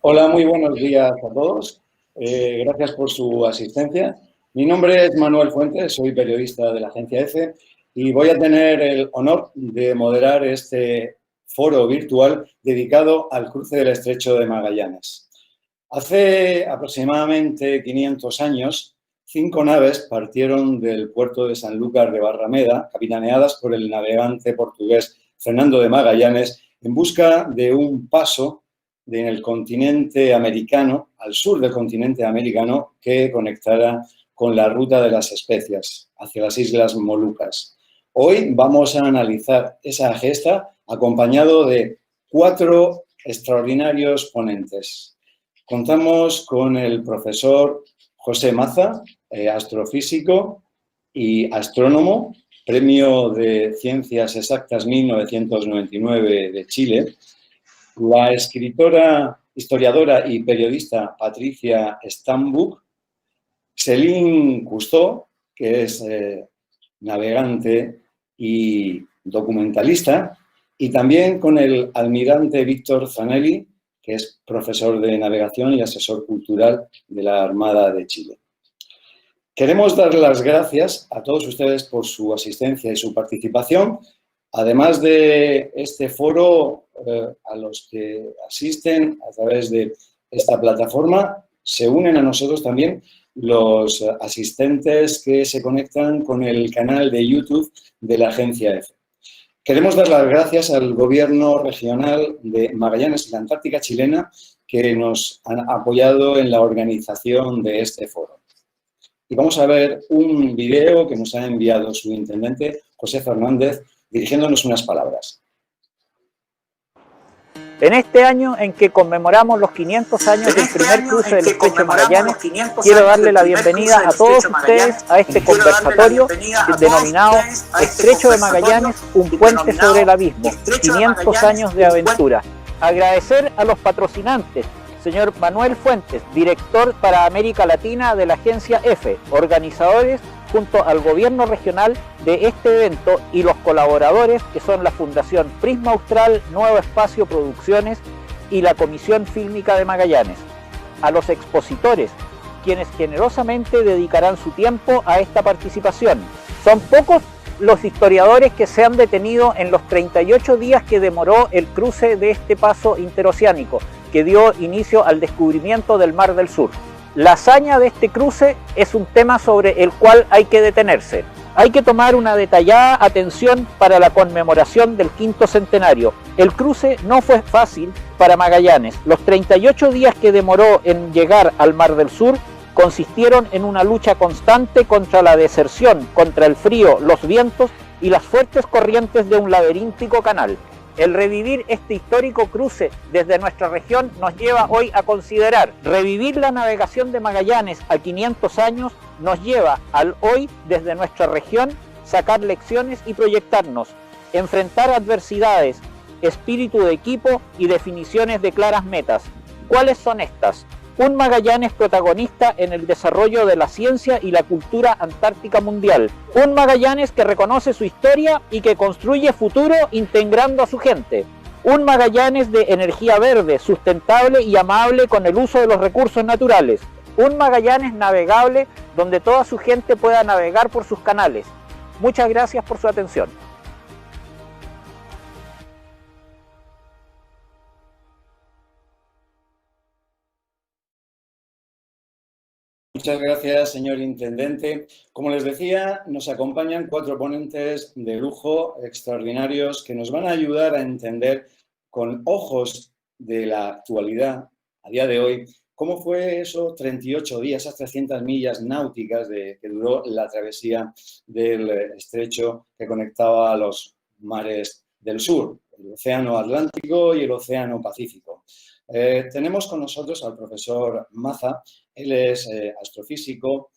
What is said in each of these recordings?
Hola, muy buenos días a todos. Gracias por su asistencia. Mi nombre es Manuel Fuentes, soy periodista de la agencia EFE y voy a tener el honor de moderar este foro virtual dedicado al cruce del Estrecho de Magallanes. Hace aproximadamente 500 años, 5 naves partieron del puerto de Sanlúcar de Barrameda, capitaneadas por el navegante portugués Fernando de Magallanes, en busca de un paso en el continente americano, al sur del continente americano, que conectara con la ruta de las especias hacia las Islas Molucas. Hoy vamos a analizar esa gesta acompañado de 4 extraordinarios ponentes. Contamos con el profesor José Maza, astrofísico y astrónomo, Premio de Ciencias Exactas 1999 de Chile. La escritora, historiadora y periodista Patricia Stambuk, Céline Cousteau, que es navegante y documentalista, y también con el almirante Víctor Zanelli, que es profesor de navegación y asesor cultural de la Armada de Chile. Queremos dar las gracias a todos ustedes por su asistencia y su participación. Además de este foro, a los que asisten a través de esta plataforma, se unen a nosotros también los asistentes que se conectan con el canal de YouTube de la agencia EFE. Queremos dar las gracias al Gobierno regional de Magallanes y la Antártica chilena que nos han apoyado en la organización de este foro. Y vamos a ver un video que nos ha enviado su intendente, José Fernández, dirigiéndonos unas palabras. En este año en que conmemoramos los 500 años del primer cruce del Estrecho de Magallanes, quiero darle la bienvenida a todos ustedes a este conversatorio denominado Estrecho de Magallanes, un puente sobre el abismo, 500 años de aventura. Agradecer a los patrocinantes, señor Manuel Fuentes, director para América Latina de la agencia EFE, organizadores junto al gobierno regional de este evento y los colaboradores que son la Fundación Prisma Austral, Nuevo Espacio Producciones y la Comisión Fílmica de Magallanes. A los expositores, quienes generosamente dedicarán su tiempo a esta participación. Son pocos los historiadores que se han detenido en los 38 días que demoró el cruce de este paso interoceánico, que dio inicio al descubrimiento del Mar del Sur. La hazaña de este cruce es un tema sobre el cual hay que detenerse. Hay que tomar una detallada atención para la conmemoración del 5º centenario. El cruce no fue fácil para Magallanes. Los 38 días que demoró en llegar al Mar del Sur consistieron en una lucha constante contra la deserción, contra el frío, los vientos y las fuertes corrientes de un laberíntico canal. El revivir este histórico cruce desde nuestra región nos lleva hoy a considerar revivir la navegación de Magallanes a 500 años, nos lleva al hoy desde nuestra región sacar lecciones y proyectarnos, enfrentar adversidades, espíritu de equipo y definiciones de claras metas. ¿Cuáles son estas? Un Magallanes protagonista en el desarrollo de la ciencia y la cultura antártica mundial. Un Magallanes que reconoce su historia y que construye futuro integrando a su gente. Un Magallanes de energía verde, sustentable y amable con el uso de los recursos naturales. Un Magallanes navegable donde toda su gente pueda navegar por sus canales. Muchas gracias por su atención. Muchas gracias, señor intendente. Como les decía, nos acompañan 4 ponentes de lujo extraordinarios que nos van a ayudar a entender con ojos de la actualidad, a día de hoy, cómo fue esos 38 días, esas 300 millas náuticas que duró la travesía del estrecho que conectaba a los mares del sur, el Océano Atlántico y el Océano Pacífico. Tenemos con nosotros al profesor Maza. Él es astrofísico,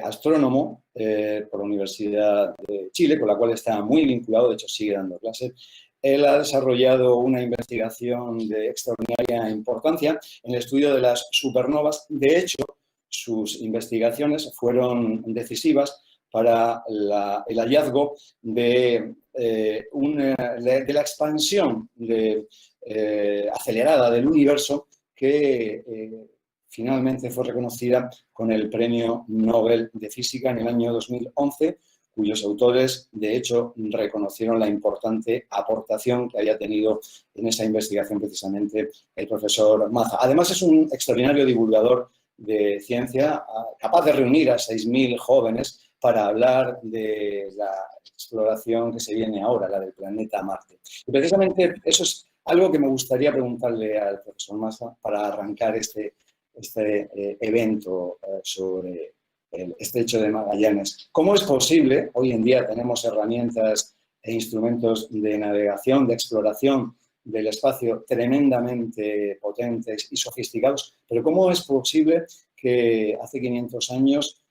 astrónomo por la Universidad de Chile, con la cual está muy vinculado, de hecho sigue dando clases. Él ha desarrollado una investigación de extraordinaria importancia en el estudio de las supernovas. De hecho, sus investigaciones fueron decisivas para el hallazgo de la expansión acelerada del universo que finalmente fue reconocida con el Premio Nobel de Física en el año 2011, cuyos autores, de hecho, reconocieron la importante aportación que había tenido en esa investigación precisamente el profesor Maza. Además, es un extraordinario divulgador de ciencia, capaz de reunir a 6.000 jóvenes para hablar de la exploración que se viene ahora, la del planeta Marte. Y precisamente eso es algo que me gustaría preguntarle al profesor Maza para arrancar este evento sobre el estrecho de Magallanes. ¿Cómo es posible? Hoy en día tenemos herramientas e instrumentos de navegación, de exploración del espacio tremendamente potentes y sofisticados, pero ¿cómo es posible que hace 500 años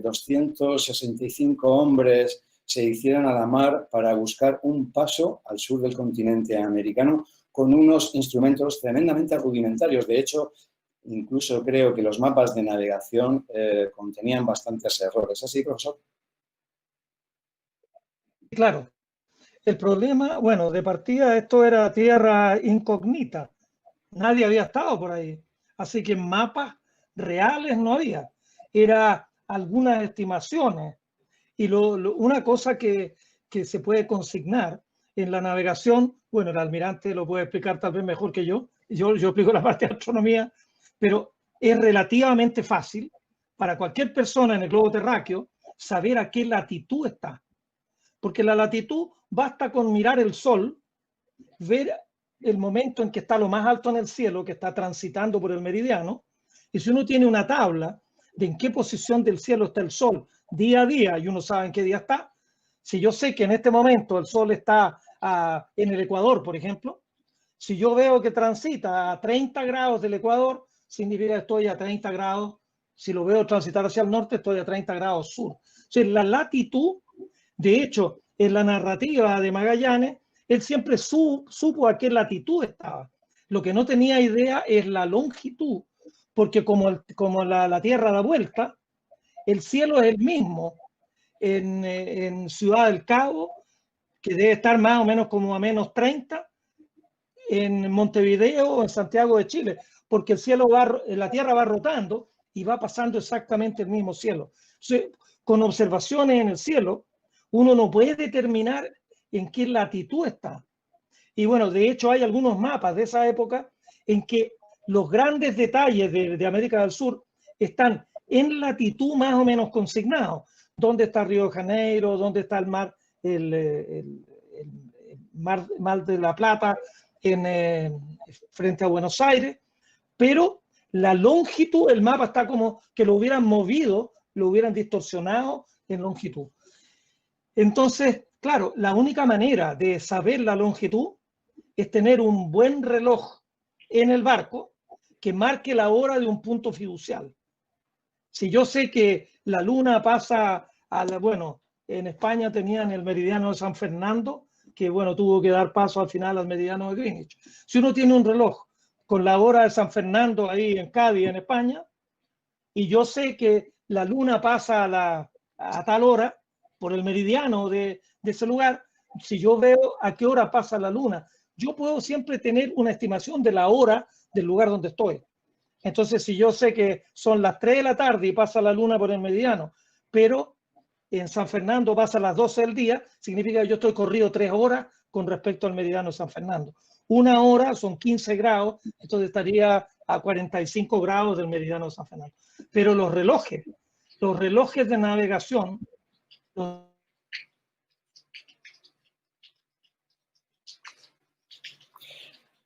265 hombres se hicieran a la mar para buscar un paso al sur del continente americano con unos instrumentos tremendamente rudimentarios? De hecho, incluso creo que los mapas de navegación contenían bastantes errores. ¿Así, profesor? Claro. El problema, bueno, de partida esto era tierra incógnita. Nadie había estado por ahí. Así que mapas reales no había. Era algunas estimaciones. Y una cosa que se puede consignar en la navegación, bueno, el almirante lo puede explicar tal vez mejor que yo explico la parte de astronomía, pero es relativamente fácil para cualquier persona en el globo terráqueo saber a qué latitud está. Porque la latitud basta con mirar el sol, ver el momento en que está lo más alto en el cielo, que está transitando por el meridiano, y si uno tiene una tabla de en qué posición del cielo está el sol día a día, y uno sabe en qué día está, si yo sé que en este momento el sol está en el Ecuador, por ejemplo, si yo veo que transita a 30 grados del Ecuador, significa que estoy a 30 grados. Si lo veo transitar hacia el norte, estoy a 30 grados sur. O sea, la latitud, de hecho, en la narrativa de Magallanes, él siempre supo a qué latitud estaba. Lo que no tenía idea es la longitud, porque como la Tierra da vuelta, el cielo es el mismo en Ciudad del Cabo, que debe estar más o menos como a menos 30, en Montevideo o en Santiago de Chile, porque el cielo la Tierra va rotando y va pasando exactamente el mismo cielo. Entonces, con observaciones en el cielo, uno no puede determinar en qué latitud está. Y bueno, de hecho hay algunos mapas de esa época en que los grandes detalles de América del Sur están en latitud más o menos consignados. ¿Dónde está Río de Janeiro? ¿Dónde está el mar, el mar de la Plata frente a Buenos Aires? Pero la longitud, el mapa está como que lo hubieran movido, lo hubieran distorsionado en longitud. Entonces, claro, la única manera de saber la longitud es tener un buen reloj en el barco que marque la hora de un punto fiducial. Si yo sé que la luna pasa bueno, en España tenían el meridiano de San Fernando, que bueno, tuvo que dar paso al final al meridiano de Greenwich. Si uno tiene un reloj con la hora de San Fernando ahí en Cádiz, en España, y yo sé que la luna pasa a tal hora por el meridiano de ese lugar, si yo veo a qué hora pasa la luna, yo puedo siempre tener una estimación de la hora del lugar donde estoy. Entonces, si yo sé que son las 3 de la tarde y pasa la luna por el meridiano, pero en San Fernando pasa a las 12 del día, significa que yo estoy corrido 3 horas con respecto al meridiano de San Fernando. Una hora son 15 grados, entonces estaría a 45 grados del meridiano de San Fernando. Pero los relojes de navegación,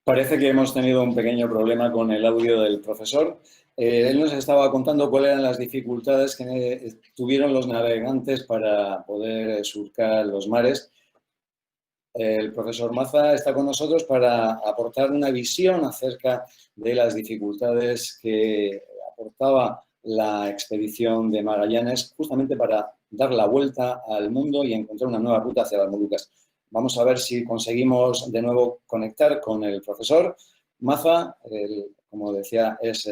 Parece que hemos tenido un pequeño problema con el audio del profesor. Él nos estaba contando cuáles eran las dificultades que tuvieron los navegantes para poder surcar los mares. El profesor Maza está con nosotros para aportar una visión acerca de las dificultades que aportaba la expedición de Magallanes justamente para dar la vuelta al mundo y encontrar una nueva ruta hacia las Molucas. Vamos a ver si conseguimos de nuevo conectar con el profesor Maza. Como decía, es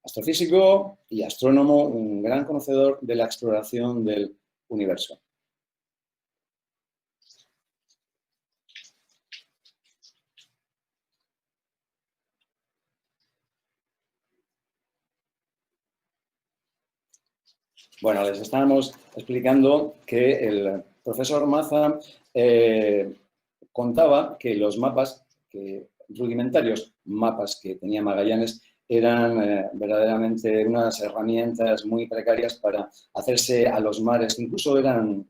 astrofísico y astrónomo, un gran conocedor de la exploración del universo. Bueno, les estábamos explicando que el profesor Maza contaba que los mapas, rudimentarios mapas que tenía Magallanes, eran verdaderamente unas herramientas muy precarias para hacerse a los mares. Incluso eran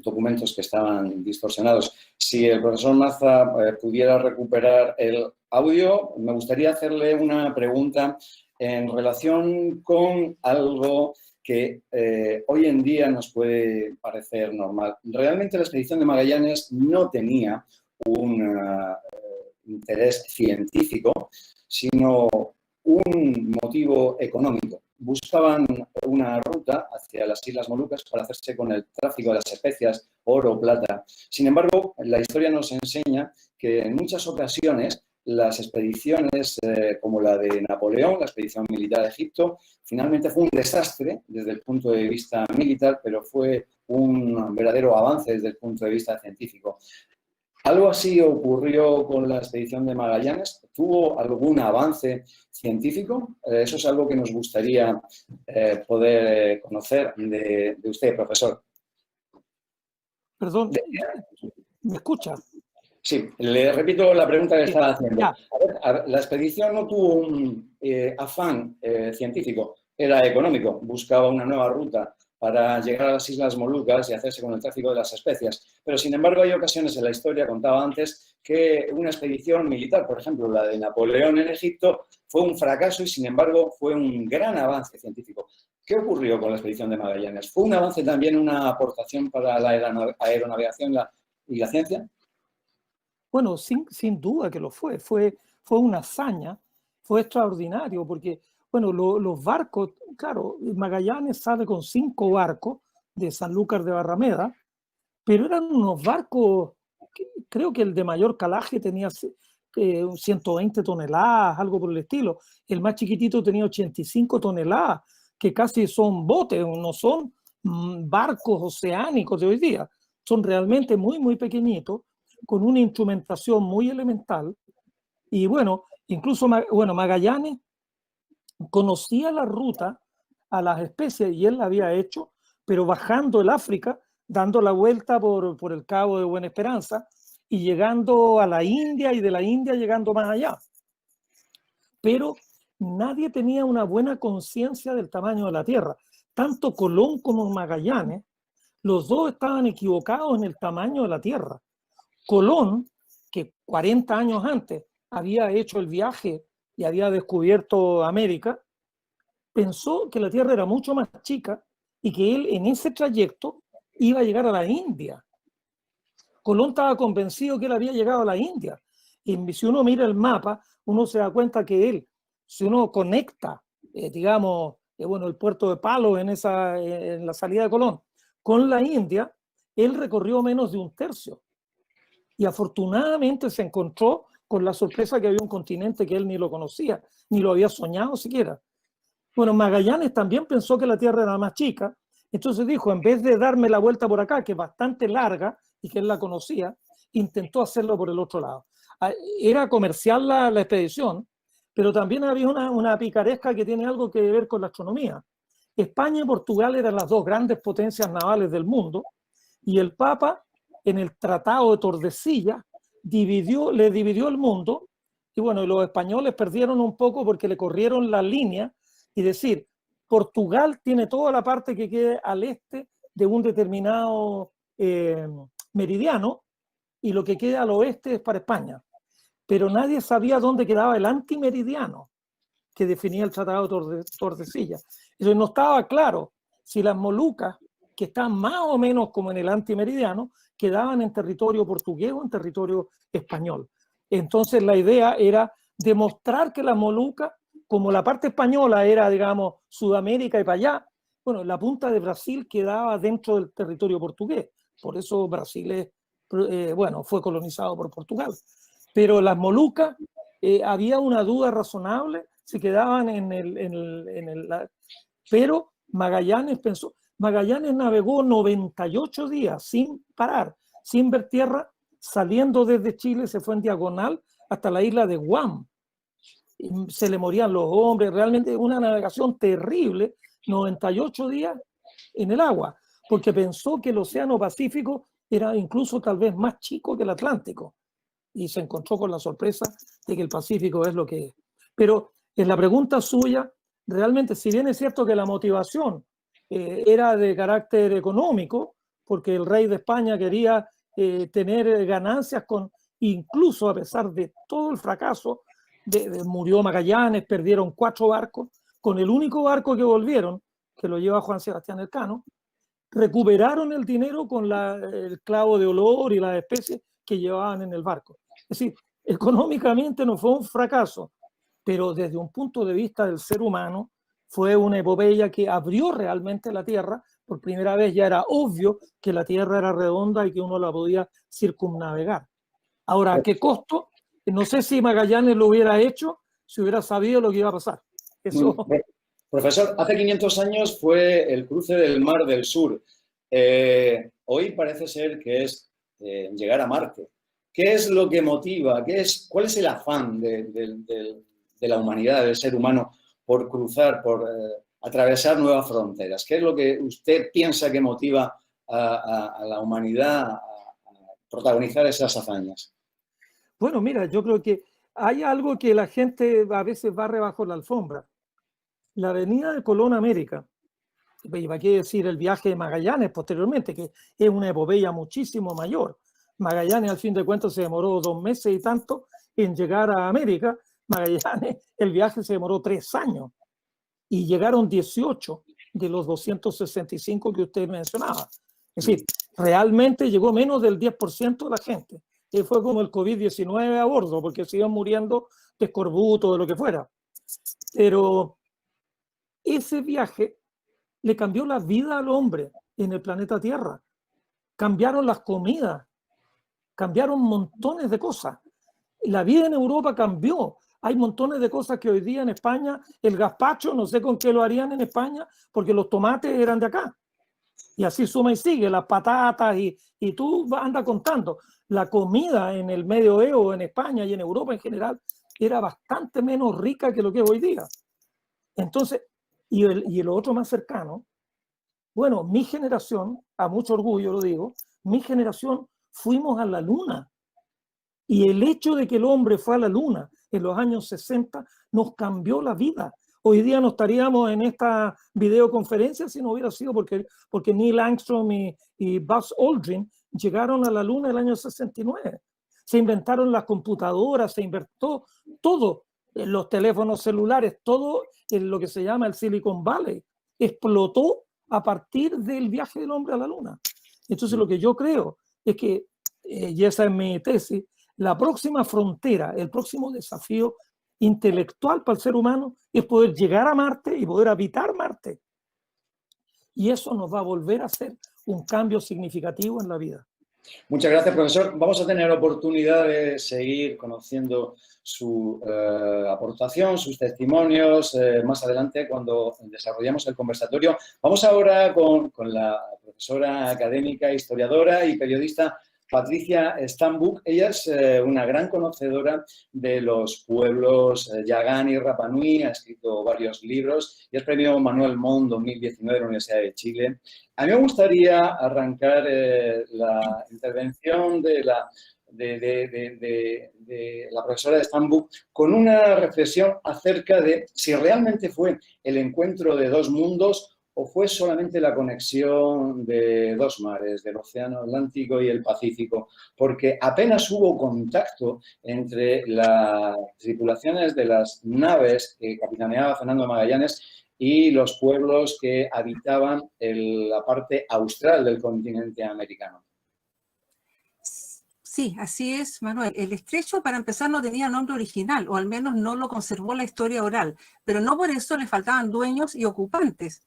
documentos que estaban distorsionados. Si el profesor Maza pudiera recuperar el audio, me gustaría hacerle una pregunta en relación con algo que hoy en día nos puede parecer normal. Realmente la expedición de Magallanes no tenía un interés científico, sino un motivo económico. Buscaban una ruta hacia las Islas Molucas para hacerse con el tráfico de las especias, oro, plata. Sin embargo, la historia nos enseña que en muchas ocasiones las expediciones como la de Napoleón, la expedición militar a Egipto, finalmente fue un desastre desde el punto de vista militar, pero fue un verdadero avance desde el punto de vista científico. ¿Algo así ocurrió con la expedición de Magallanes? ¿Tuvo algún avance científico? Eso es algo que nos gustaría poder conocer de usted, profesor. Perdón, ¿me escucha? Sí, le repito la pregunta que estaba haciendo. Ya. A ver, la expedición no tuvo un afán científico, era económico. Buscaba una nueva ruta para llegar a las Islas Molucas y hacerse con el tráfico de las especias. Pero, sin embargo, hay ocasiones en la historia, contaba antes, que una expedición militar, por ejemplo, la de Napoleón en Egipto, fue un fracaso y, sin embargo, fue un gran avance científico. ¿Qué ocurrió con la expedición de Magallanes? ¿Fue un avance también, una aportación para la aeronavegación y la ciencia? Bueno, sin duda que lo fue. Fue una hazaña, fue extraordinario, porque, bueno, los barcos, claro, Magallanes sale con 5 barcos de Sanlúcar de Barrameda, pero eran unos barcos, creo que el de mayor calaje tenía 120 toneladas, algo por el estilo. El más chiquitito tenía 85 toneladas, que casi son botes, no son barcos oceánicos de hoy día. Son realmente muy, muy pequeñitos, con una instrumentación muy elemental. Y bueno, incluso Magallanes conocía la ruta a las especies y él la había hecho, pero bajando el África, dando la vuelta por el Cabo de Buena Esperanza y llegando a la India y de la India llegando más allá. Pero nadie tenía una buena conciencia del tamaño de la Tierra. Tanto Colón como Magallanes, los dos estaban equivocados en el tamaño de la Tierra. Colón, que 40 años antes había hecho el viaje y había descubierto América, pensó que la Tierra era mucho más chica y que él en ese trayecto iba a llegar a la India. Colón estaba convencido que él había llegado a la India. Y si uno mira el mapa, uno se da cuenta que él, si uno conecta, digamos, el puerto de Palos en la salida de Colón con la India, él recorrió menos de un tercio. Y afortunadamente se encontró con la sorpresa que había un continente que él ni lo conocía, ni lo había soñado siquiera. Bueno, Magallanes también pensó que la Tierra era más chica, entonces dijo, en vez de darme la vuelta por acá, que es bastante larga y que él la conocía, intentó hacerlo por el otro lado. Era comercial la expedición, pero también había una picaresca que tiene algo que ver con la astronomía. España y Portugal eran las dos grandes potencias navales del mundo, y el Papa, en el Tratado de Tordesillas, le dividió el mundo, y bueno, los españoles perdieron un poco porque le corrieron la línea, y decir, Portugal tiene toda la parte que quede al este de un determinado meridiano, y lo que queda al oeste es para España. Pero nadie sabía dónde quedaba el antimeridiano que definía el Tratado de Tordesillas. Eso no estaba claro si las Molucas, que están más o menos como en el antimeridiano, quedaban en territorio portugués o en territorio español. Entonces la idea era demostrar que las Molucas, como la parte española era, digamos, Sudamérica y para allá, bueno, la punta de Brasil quedaba dentro del territorio portugués. Por eso Brasil fue colonizado por Portugal. Pero las Molucas, había una duda razonable si quedaban pero Magallanes pensó, Magallanes navegó 98 días sin parar, sin ver tierra, saliendo desde Chile, se fue en diagonal hasta la isla de Guam. Se le morían los hombres, realmente una navegación terrible 98 días en el agua, porque pensó que el Océano Pacífico era incluso tal vez más chico que el Atlántico. Y se encontró con la sorpresa de que el Pacífico es lo que es. Pero en la pregunta suya, realmente, si bien es cierto que la motivación era de carácter económico, porque el rey de España quería tener ganancias con, incluso a pesar de todo el fracaso, murió Magallanes, perdieron 4 barcos, con el único barco que volvieron, que lo lleva Juan Sebastián Elcano, recuperaron el dinero con el clavo de olor y las especies que llevaban en el barco. Es decir, económicamente no fue un fracaso, pero desde un punto de vista del ser humano fue una epopeya que abrió realmente la Tierra. Por primera vez ya era obvio que la Tierra era redonda y que uno la podía circunnavegar. Ahora, ¿a qué costo? No sé si Magallanes lo hubiera hecho si hubiera sabido lo que iba a pasar. Eso... Profesor, hace 500 años fue el cruce del Mar del Sur. Hoy parece ser que es llegar a Marte. ¿Qué es lo que motiva? ¿Cuál es el afán de la humanidad, del ser humano, por cruzar, por atravesar nuevas fronteras? ¿Qué es lo que usted piensa que motiva a la humanidad a protagonizar esas hazañas? Bueno, mira, yo creo que hay algo que la gente a veces barre bajo la alfombra. La venida de Colón a América, y para qué decir el viaje de Magallanes posteriormente, que es una epopeya muchísimo mayor. Magallanes, al fin de cuentas, se demoró 2 meses y tanto en llegar a América. Magallanes, el viaje se demoró 3 años y llegaron 18 de los 265 que usted mencionaba. Es decir, realmente llegó menos del 10% de la gente. Y fue como el COVID-19 a bordo, porque se iban muriendo de escorbuto, de lo que fuera. Pero ese viaje le cambió la vida al hombre en el planeta Tierra. Cambiaron las comidas, cambiaron montones de cosas. La vida en Europa cambió. Hay montones de cosas que hoy día en España, el gazpacho, no sé con qué lo harían en España, porque los tomates eran de acá. Y así suma y sigue, las patatas, y tú andas contando. La comida en el Medioevo, en España y en Europa en general, era bastante menos rica que lo que es hoy día. Entonces, y el otro más cercano, bueno, mi generación, a mucho orgullo lo digo, mi generación fuimos a la luna. Y el hecho de que el hombre fue a la luna en los años 60 nos cambió la vida. Hoy día no estaríamos en esta videoconferencia si no hubiera sido porque Neil Armstrong y Buzz Aldrin llegaron a la luna en el año 69. Se inventaron las computadoras, se inventó todo, los teléfonos celulares, todo en lo que se llama el Silicon Valley. Explotó a partir del viaje del hombre a la luna. Entonces lo que yo creo es que, y esa es mi tesis, la próxima frontera, el próximo desafío intelectual para el ser humano es poder llegar a Marte y poder habitar Marte. Y eso nos va a volver a hacer un cambio significativo en la vida. Muchas gracias, profesor. Vamos a tener oportunidad de seguir conociendo su aportación, sus testimonios más adelante cuando desarrollemos el conversatorio. Vamos ahora con la profesora académica, historiadora y periodista Patricia Stambuk. Ella es una gran conocedora de los pueblos Yagán y Rapa Nui, ha escrito varios libros y es premio Manuel Montt 2019 de la Universidad de Chile. A mí me gustaría arrancar la intervención de la profesora Stambuk con una reflexión acerca de si realmente fue el encuentro de dos mundos o fue solamente la conexión de dos mares, del Océano Atlántico y el Pacífico, porque apenas hubo contacto entre las tripulaciones de las naves que capitaneaba Fernando Magallanes y los pueblos que habitaban la parte austral del continente americano. Sí, así es, Manuel. El estrecho, para empezar, no tenía nombre original, o al menos no lo conservó la historia oral, pero no por eso le faltaban dueños y ocupantes.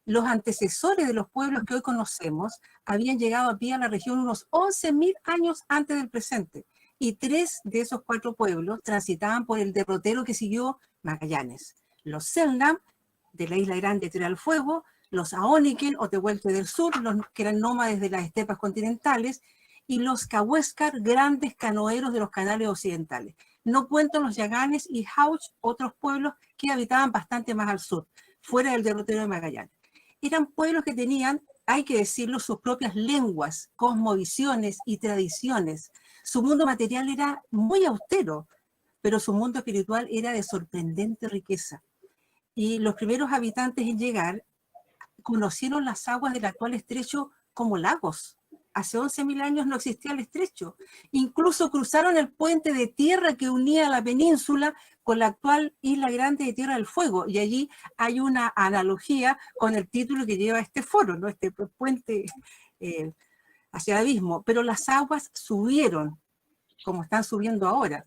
Los antecesores de los pueblos que hoy conocemos habían llegado a pie a la región unos 11.000 años antes del presente, y 3 de esos 4 pueblos transitaban por el derrotero que siguió Magallanes. Los Selknam, de la isla grande de Tierra del Fuego, los Aoniken o Tehuelche del Sur, los que eran nómades de las estepas continentales, y los Cahuéscar, grandes canoeros de los canales occidentales. No cuento los Yaganes y Hauch, otros pueblos que habitaban bastante más al sur. fuera del derrotero de Magallanes. Eran pueblos que tenían, hay que decirlo, sus propias lenguas, cosmovisiones y tradiciones. Su mundo material era muy austero, pero su mundo espiritual era de sorprendente riqueza. Y los primeros habitantes en llegar conocieron las aguas del actual estrecho como lagos. Hace 11.000 años no existía el estrecho. Incluso cruzaron el puente de tierra que unía la península con la actual Isla Grande de Tierra del Fuego. Y allí hay una analogía con el título que lleva este foro, ¿no? Este puente hacia el abismo. Pero las aguas subieron, como están subiendo ahora,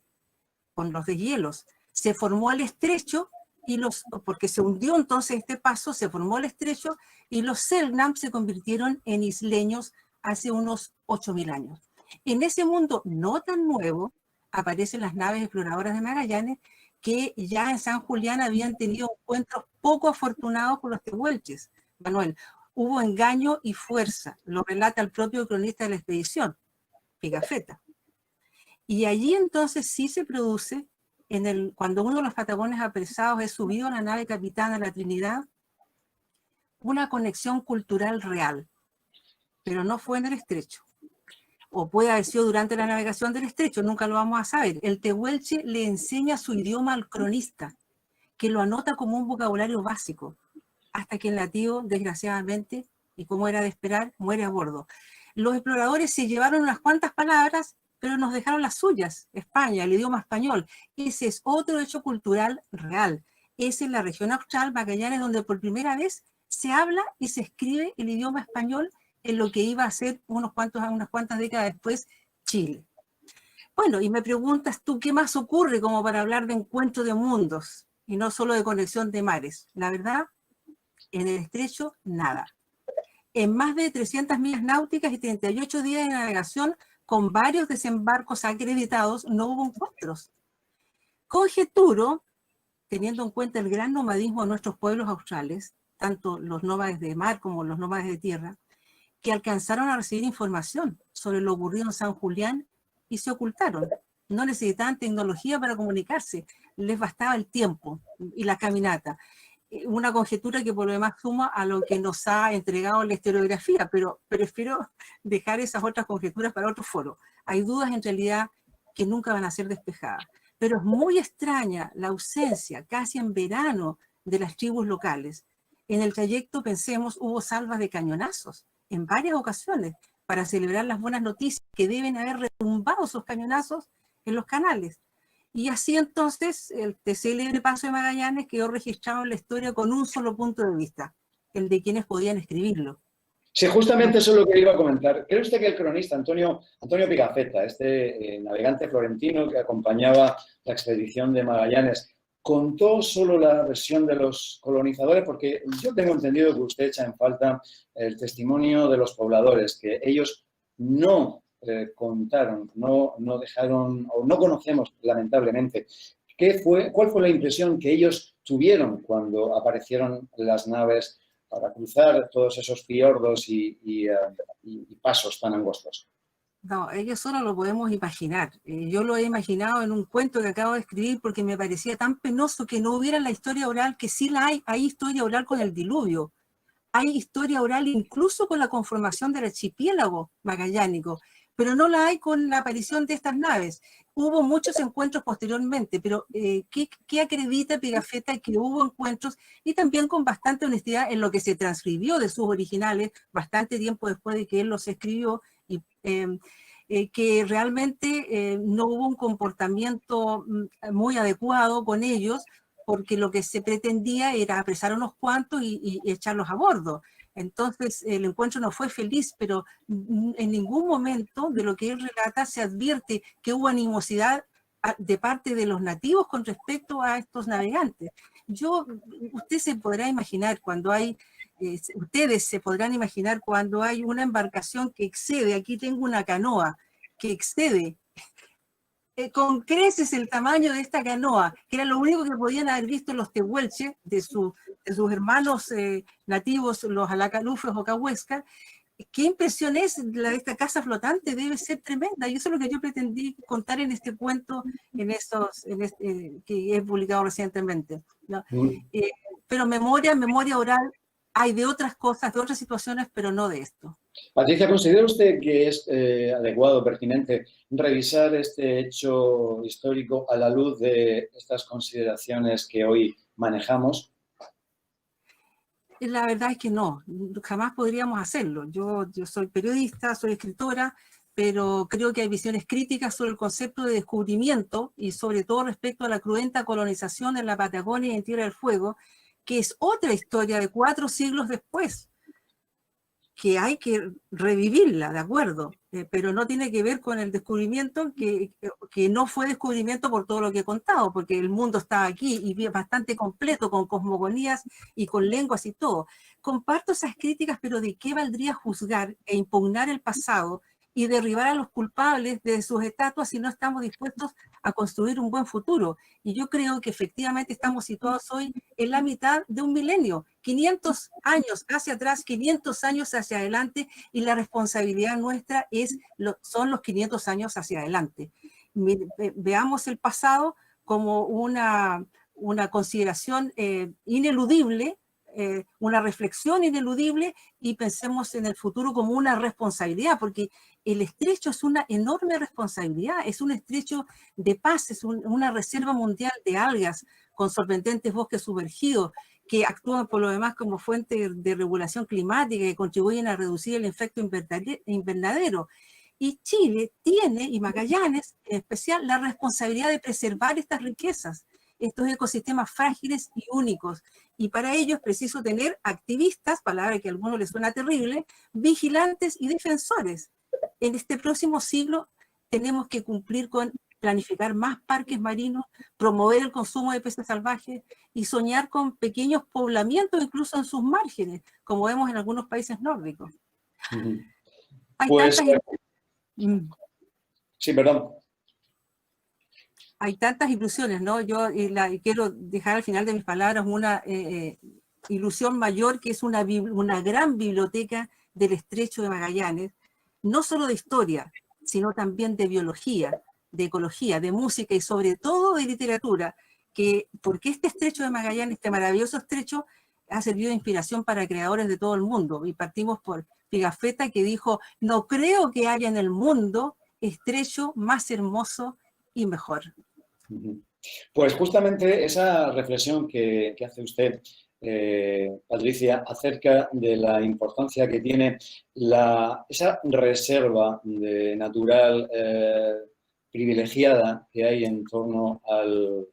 con los deshielos. Se formó el estrecho, porque se hundió entonces este paso, se formó el estrecho y los Selknam se convirtieron en isleños hace unos 8.000 años. En ese mundo no tan nuevo aparecen las naves exploradoras de Magallanes, que ya en San Julián habían tenido encuentros poco afortunados con los tehuelches. Manuel, hubo engaño y fuerza, lo relata el propio cronista de la expedición, Pigafetta. Y allí entonces sí se produce, cuando uno de los patagones apresados es subido a la nave capitana La Trinidad, una conexión cultural real, pero no fue en el estrecho. O puede haber sido durante la navegación del estrecho, nunca lo vamos a saber. El tehuelche le enseña su idioma al cronista, que lo anota como un vocabulario básico, hasta que el nativo, desgraciadamente, y como era de esperar, muere a bordo. Los exploradores se llevaron unas cuantas palabras, pero nos dejaron las suyas, España, el idioma español. Ese es otro hecho cultural real. Es en la región austral, Magallanes, donde por primera vez se habla y se escribe el idioma español en lo que iba a ser unas cuantas décadas después Chile. Bueno, y me preguntas tú, ¿qué más ocurre como para hablar de encuentro de mundos y no solo de conexión de mares? La verdad, en el estrecho, nada. En más de 300 millas náuticas y 38 días de navegación, con varios desembarcos acreditados, no hubo encuentros. Conjeturo, teniendo en cuenta el gran nomadismo de nuestros pueblos australes, tanto los nómades de mar como los nómades de tierra, que alcanzaron a recibir información sobre lo ocurrido en San Julián y se ocultaron. No necesitaban tecnología para comunicarse, les bastaba el tiempo y la caminata. Una conjetura que por lo demás suma a lo que nos ha entregado la historiografía, pero prefiero dejar esas otras conjeturas para otro foro. Hay dudas en realidad que nunca van a ser despejadas, pero es muy extraña la ausencia, casi en verano, de las tribus locales. En el trayecto, pensemos, hubo salvas de cañonazos en varias ocasiones para celebrar las buenas noticias, que deben haber retumbado esos cañonazos en los canales. Y así entonces el célebre paso de Magallanes quedó registrado en la historia con un solo punto de vista, el de quienes podían escribirlo. Sí, justamente eso es lo que iba a comentar. ¿Cree usted que el cronista Antonio Pigafetta, este navegante florentino que acompañaba la expedición de Magallanes, contó solo la versión de los colonizadores? Porque yo tengo entendido que usted echa en falta el testimonio de los pobladores, que ellos no contaron, no dejaron, o no conocemos, lamentablemente, cuál fue la impresión que ellos tuvieron cuando aparecieron las naves para cruzar todos esos fiordos y pasos tan angostos. No, ellos solo lo podemos imaginar. Yo lo he imaginado en un cuento que acabo de escribir porque me parecía tan penoso que no hubiera la historia oral, que sí la hay. Hay historia oral con el diluvio. Hay historia oral incluso con la conformación del archipiélago magallánico, pero no la hay con la aparición de estas naves. Hubo muchos encuentros posteriormente, pero ¿qué acredita Pigafetta? Que hubo encuentros, y también con bastante honestidad en lo que se transcribió de sus originales, bastante tiempo después de que él los escribió, y que realmente no hubo un comportamiento muy adecuado con ellos, porque lo que se pretendía era apresar a unos cuantos y echarlos a bordo. Entonces el encuentro no fue feliz, pero en ningún momento de lo que él relata se advierte que hubo animosidad de parte de los nativos con respecto a estos navegantes. Usted se podrá imaginar cuando hay, ustedes se podrán imaginar cuando hay una embarcación que excede, aquí tengo una canoa, que excede con creces el tamaño de esta canoa, que era lo único que podían haber visto los tehuelches de sus hermanos nativos, los alacalufes o cahuescas, qué impresión es la de esta casa flotante, debe ser tremenda. Y eso es lo que yo pretendí contar en este cuento, que he publicado recientemente, ¿no? Pero memoria oral hay de otras cosas, de otras situaciones, pero no de esto. Patricia, ¿considera usted que es adecuado, pertinente, revisar este hecho histórico a la luz de estas consideraciones que hoy manejamos? La verdad es que no, jamás podríamos hacerlo. Yo soy periodista, soy escritora, pero creo que hay visiones críticas sobre el concepto de descubrimiento y sobre todo respecto a la cruenta colonización en la Patagonia y en Tierra del Fuego, que es otra historia de 4 siglos después, que hay que revivirla, de acuerdo, pero no tiene que ver con el descubrimiento, que no fue descubrimiento por todo lo que he contado, porque el mundo está aquí y es bastante completo, con cosmogonías y con lenguas y todo. Comparto esas críticas, pero ¿de qué valdría juzgar e impugnar el pasado y derribar a los culpables de sus estatuas si no estamos dispuestos a construir un buen futuro? Y yo creo que efectivamente estamos situados hoy en la mitad de un milenio, 500 años hacia atrás, 500 años hacia adelante, y la responsabilidad nuestra son los 500 años hacia adelante. Veamos el pasado como una consideración ineludible, una reflexión ineludible, y pensemos en el futuro como una responsabilidad, porque el estrecho es una enorme responsabilidad, es un estrecho de paz, es una reserva mundial de algas con sorprendentes bosques sumergidos que actúan por lo demás como fuente de regulación climática y contribuyen a reducir el efecto invernadero. Y Chile tiene, y Magallanes en especial, la responsabilidad de preservar estas riquezas, estos ecosistemas frágiles y únicos. Y para ello es preciso tener activistas, palabra que a algunos les suena terrible, vigilantes y defensores. En este próximo siglo tenemos que cumplir con planificar más parques marinos, promover el consumo de peces salvajes y soñar con pequeños poblamientos incluso en sus márgenes, como vemos en algunos países nórdicos. Hay Sí, perdón. Hay tantas ilusiones, ¿no? Yo quiero dejar al final de mis palabras una ilusión mayor, que es una gran biblioteca del Estrecho de Magallanes, no solo de historia, sino también de biología, de ecología, de música y sobre todo de literatura, porque este Estrecho de Magallanes, este maravilloso estrecho, ha servido de inspiración para creadores de todo el mundo. Y partimos por Pigafetta, que dijo: no creo que haya en el mundo estrecho más hermoso y mejor. Pues justamente esa reflexión que hace usted, Patricia, acerca de la importancia que tiene esa reserva natural privilegiada que hay en torno al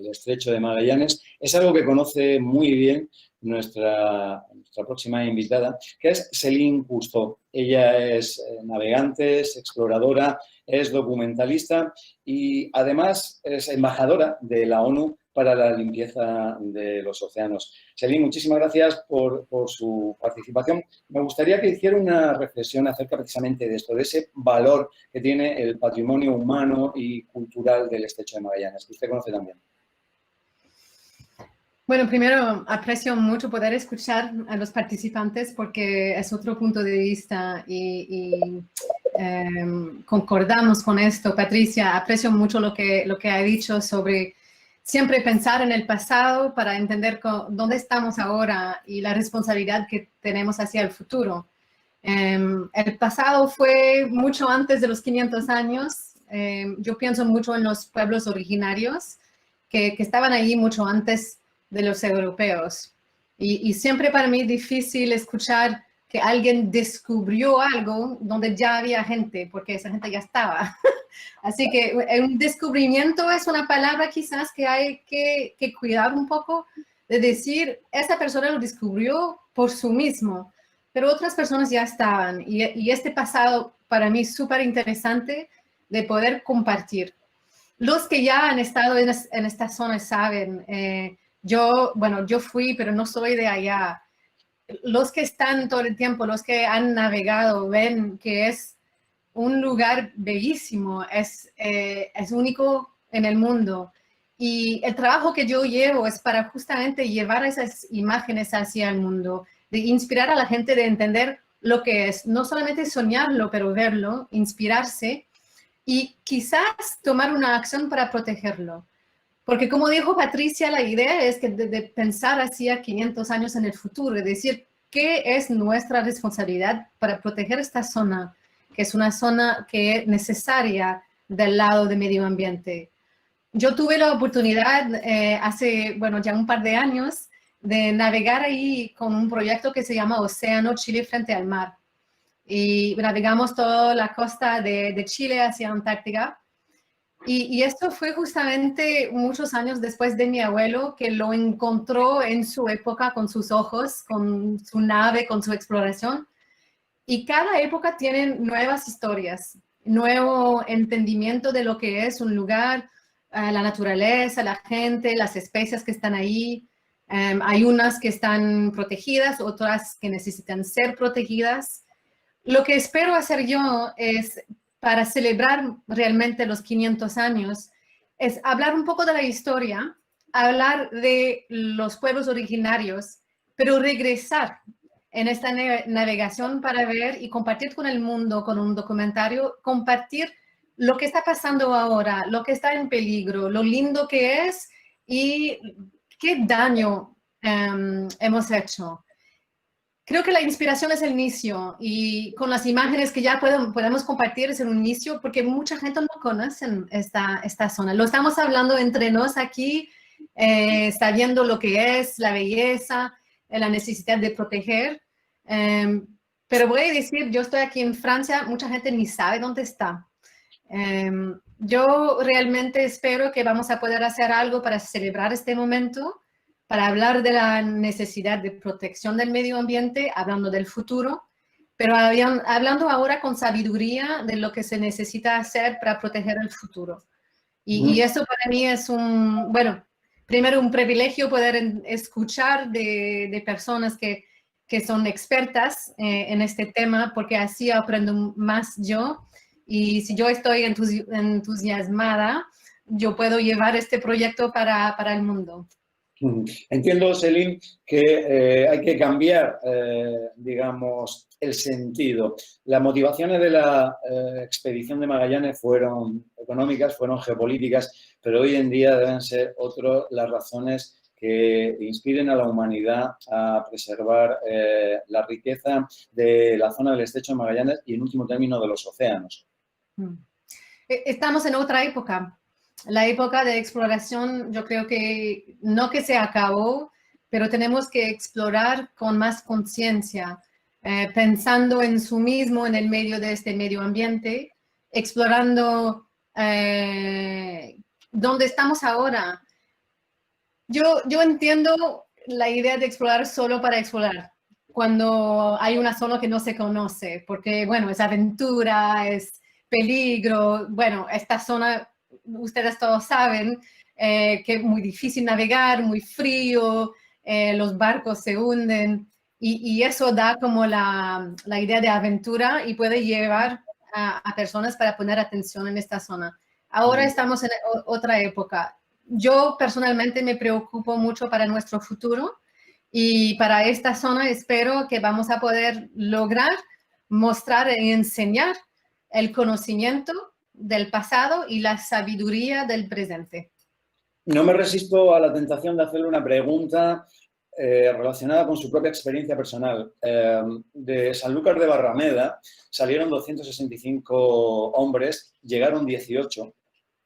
Estrecho de Magallanes, es algo que conoce muy bien nuestra próxima invitada, que es Céline Cousteau. Ella es navegante, es exploradora, es documentalista y además es embajadora de la ONU para la limpieza de los océanos. Céline, muchísimas gracias por su participación. Me gustaría que hiciera una reflexión acerca precisamente de esto, de ese valor que tiene el patrimonio humano y cultural del Estrecho de Magallanes, que usted conoce también. Bueno, primero aprecio mucho poder escuchar a los participantes porque es otro punto de vista y concordamos con esto. Patricia, aprecio mucho lo que ha dicho sobre siempre pensar en el pasado para entender dónde estamos ahora y la responsabilidad que tenemos hacia el futuro. El pasado fue mucho antes de los 500 años. Yo pienso mucho en los pueblos originarios que estaban allí mucho antes de los europeos. Y siempre para mí es difícil escuchar que alguien descubrió algo donde ya había gente, porque esa gente ya estaba. Así que un descubrimiento es una palabra quizás que hay que cuidar un poco, de decir, esa persona lo descubrió por sí mismo, pero otras personas ya estaban. Y este pasado para mí es súper interesante de poder compartir. Los que ya han estado en esta zona saben, yo fui, pero no soy de allá. Los que están todo el tiempo, los que han navegado, ven que es un lugar bellísimo, es único en el mundo. Y el trabajo que yo llevo es para justamente llevar esas imágenes hacia el mundo, de inspirar a la gente de entender lo que es, no solamente soñarlo, pero verlo, inspirarse y quizás tomar una acción para protegerlo. Porque como dijo Patricia, la idea es que de pensar hacia 500 años en el futuro, es decir, ¿qué es nuestra responsabilidad para proteger esta zona, que es una zona que es necesaria del lado del medio ambiente? Yo tuve la oportunidad hace, bueno, ya un par de años de navegar ahí con un proyecto que se llama Océano Chile frente al mar. Y navegamos toda la costa de Chile hacia Antártica. Y esto fue justamente muchos años después de mi abuelo, que lo encontró en su época con sus ojos, con su nave, con su exploración. Y cada época tiene nuevas historias, nuevo entendimiento de lo que es un lugar, la naturaleza, la gente, las especies que están ahí. Hay unas que están protegidas, otras que necesitan ser protegidas. Lo que espero hacer yo es, para celebrar realmente los 500 años, es hablar un poco de la historia, hablar de los pueblos originarios, pero regresar en esta navegación para ver y compartir con el mundo, con un documentario, compartir lo que está pasando ahora, lo que está en peligro, lo lindo que es y qué daño hemos hecho. Creo que la inspiración es el inicio y con las imágenes que ya podemos compartir es un inicio porque mucha gente no conoce esta zona. Lo estamos hablando entre nos aquí, sabiendo lo que es la belleza, la necesidad de proteger. Pero voy a decir, yo estoy aquí en Francia, mucha gente ni sabe dónde está. Yo realmente espero que vamos a poder hacer algo para celebrar este momento, para hablar de la necesidad de protección del medio ambiente, hablando del futuro, pero hablando ahora con sabiduría de lo que se necesita hacer para proteger el futuro. Y eso para mí es bueno, primero un privilegio poder escuchar de personas que son expertas en este tema, porque así aprendo más yo. Y si yo estoy entusiasmada, yo puedo llevar este proyecto para el mundo. Entiendo, Celine, que hay que cambiar, digamos, el sentido. Las motivaciones de la expedición de Magallanes fueron económicas, fueron geopolíticas, pero hoy en día deben ser otras las razones que inspiren a la humanidad a preservar la riqueza de la zona del estrecho de Magallanes y, en último término, de los océanos. Estamos en otra época. La época de exploración, yo creo que no que se acabó, pero tenemos que explorar con más conciencia, pensando en sí mismo, en el medio de este medio ambiente, explorando dónde estamos ahora. Yo entiendo la idea de explorar solo para explorar, cuando hay una zona que no se conoce, porque, bueno, es aventura, es peligro. Bueno, esta zona, ustedes todos saben que es muy difícil navegar, muy frío, los barcos se hunden y eso da como la idea de aventura y puede llevar a personas para poner atención en esta zona. Ahora estamos en otra época. Yo personalmente me preocupo mucho para nuestro futuro y para esta zona espero que vamos a poder lograr mostrar y enseñar el conocimiento del pasado y la sabiduría del presente. No me resisto a la tentación de hacerle una pregunta relacionada con su propia experiencia personal. De Sanlúcar de Barrameda salieron 265 hombres, llegaron 18.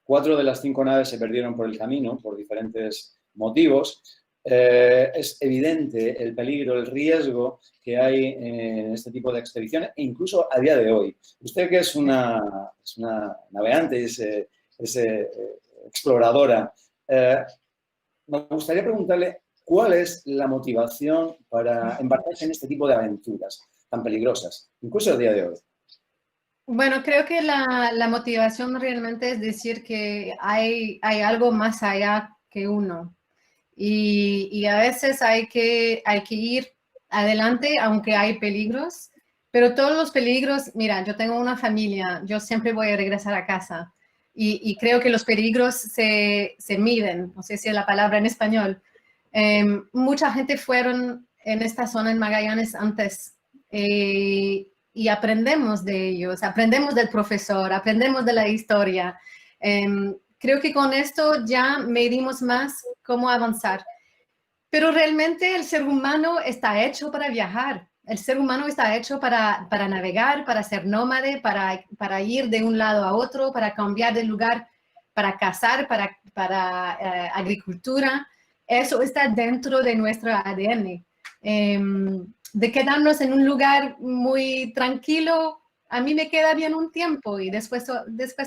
4 de las 5 naves se perdieron por el camino por diferentes motivos. Es evidente el peligro, el riesgo que hay en este tipo de expediciones, e incluso a día de hoy. Usted, que es una navegante, es exploradora, me gustaría preguntarle cuál es la motivación para embarcarse en este tipo de aventuras tan peligrosas, incluso a día de hoy. Bueno, creo que la motivación realmente es decir que hay algo más allá que uno. Y a veces hay que ir adelante, aunque hay peligros, pero todos los peligros, mira, yo tengo una familia, yo siempre voy a regresar a casa y creo que los peligros se miden, no sé si es la palabra en español. Mucha gente fueron en esta zona en Magallanes antes y aprendemos de ellos, aprendemos del profesor, aprendemos de la historia. Creo que con esto ya medimos más cómo avanzar. Pero realmente el ser humano está hecho para viajar. El ser humano está hecho para navegar, para ser nómade, para ir de un lado a otro, para cambiar de lugar, para cazar, para agricultura. Eso está dentro de nuestro ADN. De quedarnos en un lugar muy tranquilo, a mí me queda bien un tiempo y después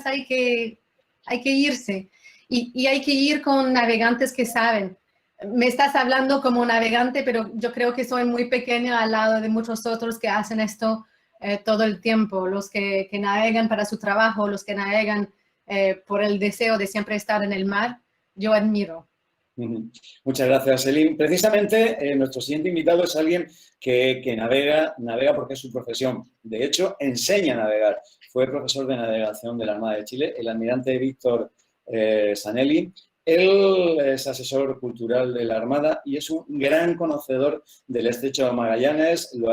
hay que irse. Y hay que ir con navegantes que saben. Me estás hablando como navegante, pero yo creo que soy muy pequeña al lado de muchos otros que hacen esto todo el tiempo. Los que navegan para su trabajo, los que navegan por el deseo de siempre estar en el mar, yo admiro. Muchas gracias, Selim. Precisamente nuestro siguiente invitado es alguien que navega porque es su profesión. De hecho, enseña a navegar. Fue profesor de navegación de la Armada de Chile, el almirante Víctor Sanelli. Él es asesor cultural de la Armada y es un gran conocedor del Estrecho de Magallanes. Lo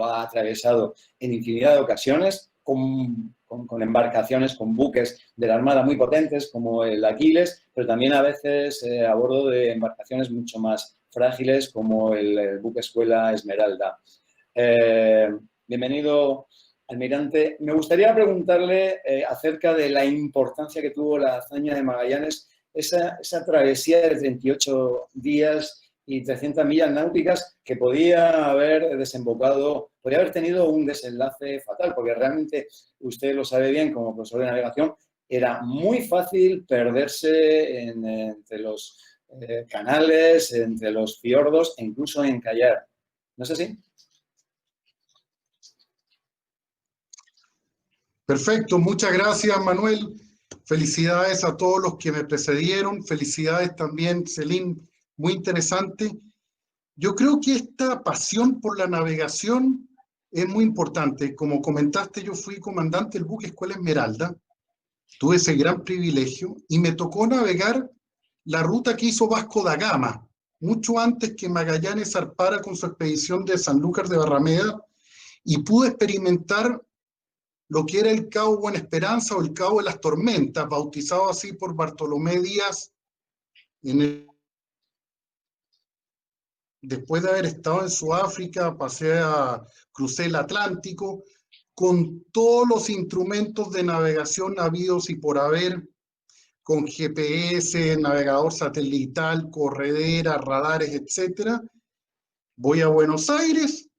ha atravesado en infinidad de ocasiones con embarcaciones, con buques de la Armada muy potentes como el Aquiles, pero también a veces a bordo de embarcaciones mucho más frágiles como el buque escuela Esmeralda. Bienvenido, almirante. Me gustaría preguntarle acerca de la importancia que tuvo la hazaña de Magallanes, esa travesía de 38 días y 300 millas náuticas que podía haber tenido un desenlace fatal, porque realmente, usted lo sabe bien como profesor de navegación, era muy fácil perderse entre los canales, entre los fiordos e incluso encallar. ¿No es así? Perfecto, muchas gracias, Manuel. Felicidades a todos los que me precedieron. Felicidades también, Selim, muy interesante. Yo creo que esta pasión por la navegación es muy importante. Como comentaste, yo fui comandante del buque Escuela Esmeralda. Tuve ese gran privilegio y me tocó navegar la ruta que hizo Vasco da Gama, mucho antes que Magallanes zarpara con su expedición de Sanlúcar de Barrameda, y pude experimentar lo que era el Cabo Buena Esperanza o el Cabo de las Tormentas, bautizado así por Bartolomé Díaz, después de haber estado en Sudáfrica, crucé el Atlántico, con todos los instrumentos de navegación habidos y por haber, con GPS, navegador satelital, corredera, radares, etc. Voy a Buenos Aires,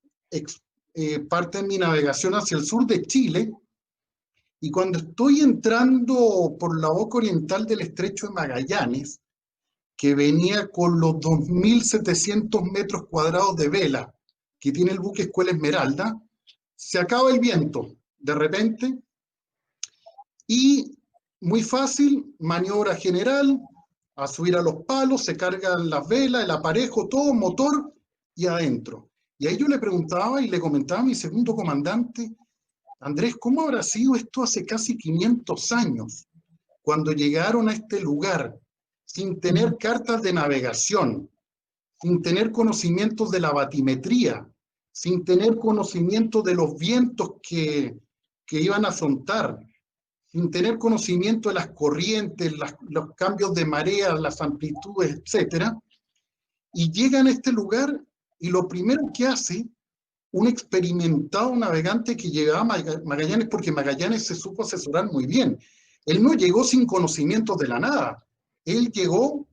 parte de mi navegación hacia el sur de Chile, y cuando estoy entrando por la boca oriental del Estrecho de Magallanes, que venía con los 2.700 metros cuadrados de vela que tiene el buque Escuela Esmeralda, se acaba el viento de repente y muy fácil, maniobra general, a subir a los palos, se cargan las velas, el aparejo, todo, motor y adentro. Y ahí yo le preguntaba y le comentaba a mi segundo comandante, Andrés, ¿cómo habrá sido esto hace casi 500 años, cuando llegaron a este lugar, sin tener cartas de navegación, sin tener conocimientos de la batimetría, sin tener conocimiento de los vientos que iban a afrontar, sin tener conocimiento de las corrientes, los cambios de marea, las amplitudes, etc. Y llegan a este lugar y lo primero que hace un experimentado navegante que llegaba a Magallanes, porque Magallanes se supo asesorar muy bien. Él no llegó sin conocimientos de la nada. Él llegó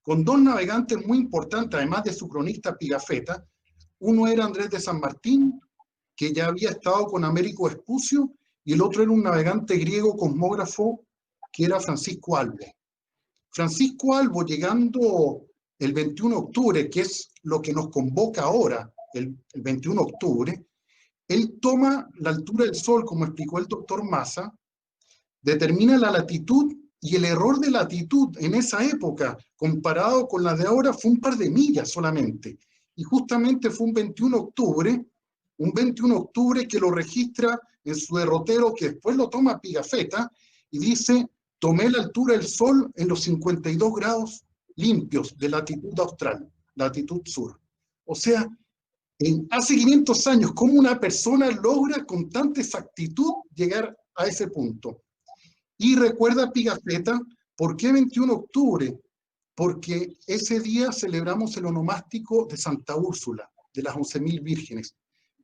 con dos navegantes muy importantes, además de su cronista Pigafetta. Uno era Andrés de San Martín, que ya había estado con Américo Vespucio, y el otro era un navegante griego cosmógrafo, que era Francisco Albo. Francisco Albo, llegando el 21 de octubre, que es lo que nos convoca ahora, el 21 de octubre, él toma la altura del Sol, como explicó el doctor Massa, determina la latitud, y el error de latitud en esa época, comparado con la de ahora, fue un par de millas solamente. Y justamente fue un 21 de octubre que lo registra en su derrotero, que después lo toma Pigafetta, y dice, tomé la altura del Sol en los 52 grados limpios de latitud austral, latitud sur. O sea, hace 500 años, cómo una persona logra con tanta exactitud llegar a ese punto. Y recuerda Pigafetta, ¿por qué 21 de octubre? Porque ese día celebramos el onomástico de Santa Úrsula, de las 11.000 vírgenes.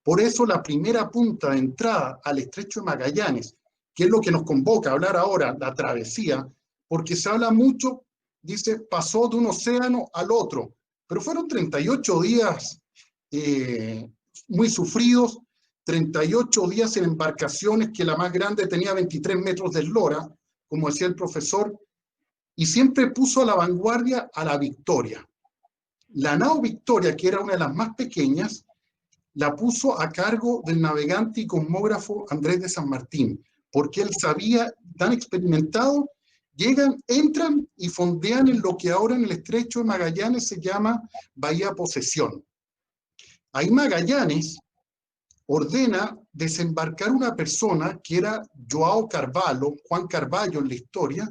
Por eso la primera punta de entrada al estrecho de Magallanes, que es lo que nos convoca a hablar ahora, la travesía, porque se habla mucho, dice, pasó de un océano al otro, pero fueron 38 días muy sufridos, 38 días en embarcaciones que la más grande tenía 23 metros de eslora, como decía el profesor, y siempre puso a la vanguardia a la Victoria. La nao Victoria, que era una de las más pequeñas, la puso a cargo del navegante y cosmógrafo Andrés de San Martín, porque él sabía, tan experimentado, llegan, entran y fondean en lo que ahora en el estrecho de Magallanes se llama Bahía Posesión. Ahí Magallanes ordena desembarcar una persona que era Joao Carvalho, Juan Carvalho en la historia,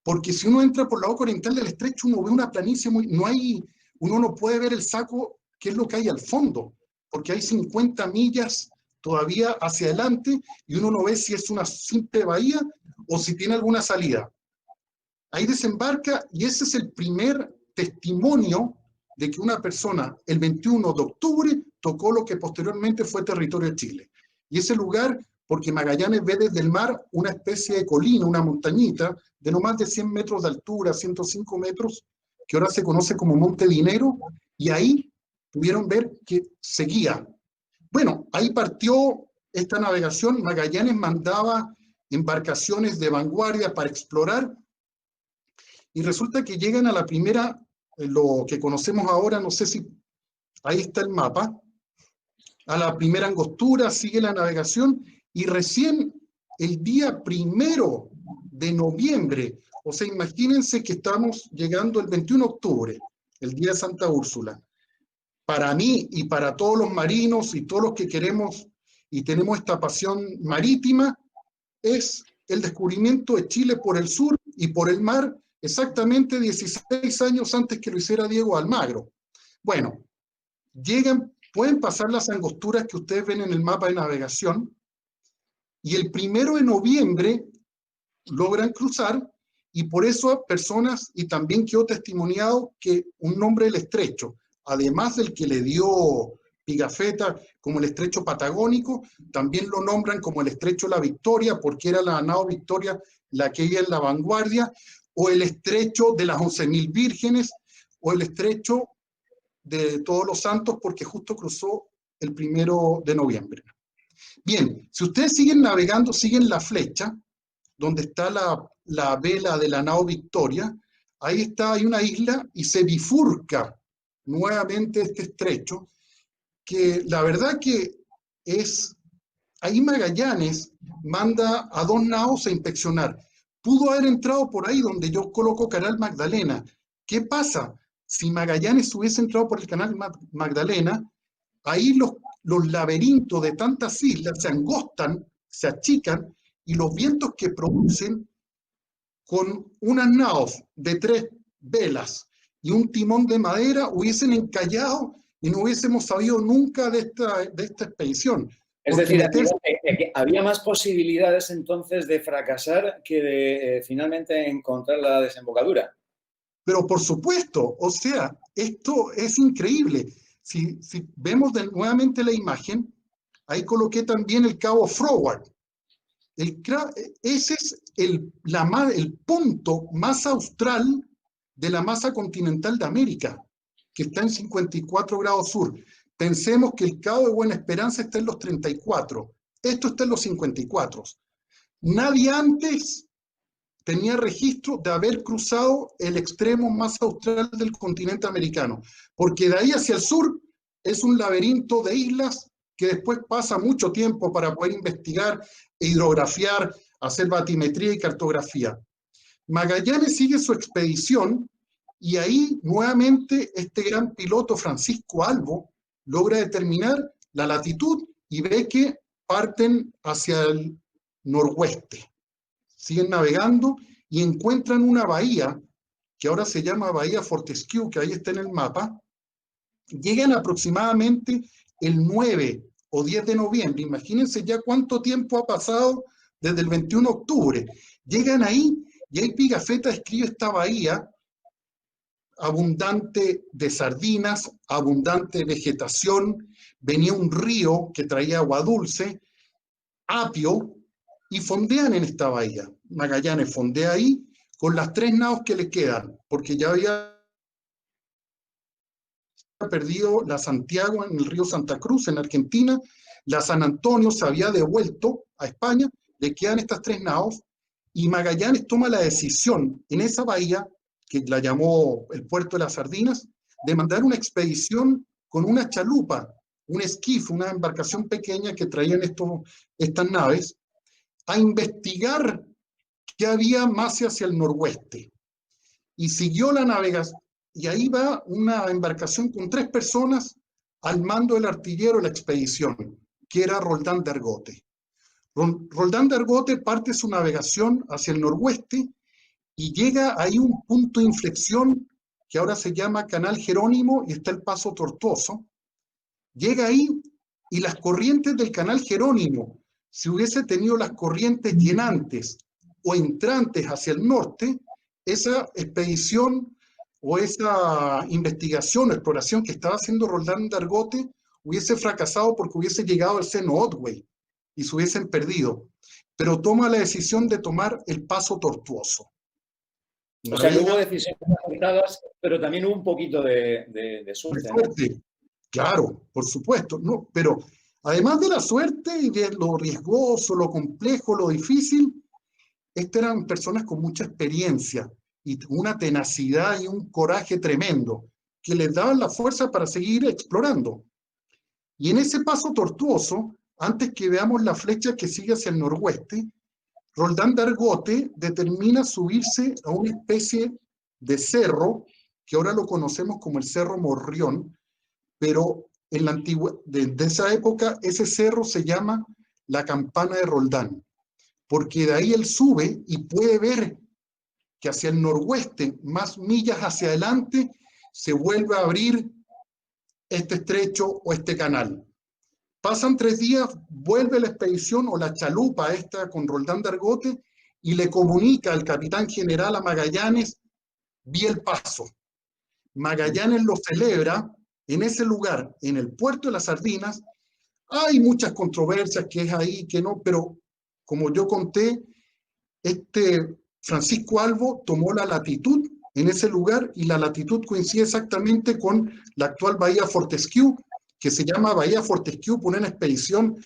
porque si uno entra por la boca oriental del estrecho, uno ve una planicie uno no puede ver el saco, qué es lo que hay al fondo, porque hay 50 millas todavía hacia adelante y uno no ve si es una simple bahía o si tiene alguna salida. Ahí desembarca y ese es el primer testimonio de que una persona el 21 de octubre tocó lo que posteriormente fue territorio de Chile. Y ese lugar, porque Magallanes ve desde el mar una especie de colina, una montañita de no más de 100 metros de altura, 105 metros, que ahora se conoce como Monte Dinero, y ahí pudieron ver que seguía. Bueno, ahí partió esta navegación. Magallanes mandaba embarcaciones de vanguardia para explorar, y resulta que llegan a la primera, lo que conocemos ahora, no sé si ahí está el mapa, a la primera angostura, sigue la navegación, y recién el día 1 de noviembre, o sea, imagínense que estamos llegando el 21 de octubre, el día de Santa Úrsula. Para mí y para todos los marinos y todos los que queremos y tenemos esta pasión marítima, es el descubrimiento de Chile por el sur y por el mar, exactamente 16 años antes que lo hiciera Diego Almagro. Bueno, pueden pasar las angosturas que ustedes ven en el mapa de navegación, y el 1 de noviembre logran cruzar, y por eso personas, y también quedó testimoniado que un nombre del estrecho, además del que le dio Pigafetta como el estrecho patagónico, también lo nombran como el estrecho La Victoria, porque era la nao Victoria la que iba en la vanguardia, o el estrecho de las 11.000 vírgenes, o el estrecho de Todos los Santos, porque justo cruzó el 1 de noviembre. Bien, si ustedes siguen navegando, siguen la flecha, donde está la vela de la nao Victoria, ahí hay una isla y se bifurca nuevamente este estrecho, que la verdad que ahí Magallanes manda a 2 naos a inspeccionar. Pudo haber entrado por ahí donde yo coloco Canal Magdalena. ¿Qué pasa? Si Magallanes hubiese entrado por el Canal Magdalena, ahí los laberintos de tantas islas se angostan, se achican, y los vientos que producen con unas naos de 3 velas y un timón de madera hubiesen encallado y no hubiésemos sabido nunca de esta expedición. Es decir, había más posibilidades entonces de fracasar que de finalmente encontrar la desembocadura. Pero por supuesto, o sea, esto es increíble. Si vemos nuevamente la imagen, ahí coloqué también el cabo Froward. Ese es el punto más austral de la masa continental de América, que está en 54 grados sur. Pensemos que el Cabo de Buena Esperanza está en los 34. Esto está en los 54. Nadie antes tenía registro de haber cruzado el extremo más austral del continente americano, porque de ahí hacia el sur es un laberinto de islas que después pasa mucho tiempo para poder investigar, hidrografiar, hacer batimetría y cartografía. Magallanes sigue su expedición y ahí nuevamente este gran piloto Francisco Albo logra determinar la latitud y ve que parten hacia el noroeste. Siguen navegando y encuentran una bahía que ahora se llama Bahía Fortescue, que ahí está en el mapa. Llegan aproximadamente el 9 o 10 de noviembre. Imagínense ya cuánto tiempo ha pasado desde el 21 de octubre. Llegan ahí y ahí Pigafetta escribe esta bahía abundante de sardinas, abundante vegetación, venía un río que traía agua dulce, apio, y fondean en esta bahía. Magallanes fondea ahí con las 3 naos que le quedan, porque ya había perdido la Santiago en el río Santa Cruz, en Argentina, la San Antonio se había devuelto a España, le quedan estas 3 naos, y Magallanes toma la decisión en esa bahía, que la llamó el Puerto de las Sardinas, de mandar una expedición con una chalupa, un esquife, una embarcación pequeña que traían estas naves, a investigar qué había más hacia el noroeste. Y siguió la navegación, y ahí va una embarcación con 3 personas al mando del artillero de la expedición, que era Roldán de Argote. Roldán de Argote parte su navegación hacia el noroeste y llega ahí un punto de inflexión que ahora se llama Canal Jerónimo y está el Paso Tortuoso. Llega ahí y las corrientes del Canal Jerónimo, si hubiese tenido las corrientes llenantes o entrantes hacia el norte, esa expedición o esa investigación o exploración que estaba haciendo Roldán de Argote hubiese fracasado porque hubiese llegado al seno Otway y se hubiesen perdido. Pero toma la decisión de tomar el Paso Tortuoso. O sea, no hubo decisiones acertadas, pero también hubo un poquito de suerte, ¿no? Claro, por supuesto, ¿no? Pero además de la suerte y de lo riesgoso, lo complejo, lo difícil, estas eran personas con mucha experiencia y una tenacidad y un coraje tremendo que les daban la fuerza para seguir explorando. Y en ese Paso Tortuoso, antes que veamos la flecha que sigue hacia el noroeste, Roldán de Argote determina subirse a una especie de cerro, que ahora lo conocemos como el Cerro Morrión, pero en la antigua, de esa época ese cerro se llama la Campana de Roldán, porque de ahí él sube y puede ver que hacia el noroeste, más millas hacia adelante, se vuelve a abrir este estrecho o este canal. Pasan 3 días, vuelve la expedición o la chalupa esta con Roldán de Argote y le comunica al capitán general a Magallanes, vi el paso. Magallanes lo celebra en ese lugar, en el Puerto de las Sardinas. Hay muchas controversias, que es ahí, que no, pero como yo conté, Francisco Albo tomó la latitud en ese lugar y la latitud coincide exactamente con la actual Bahía Fortescue, que se llama Bahía Fortescue por una expedición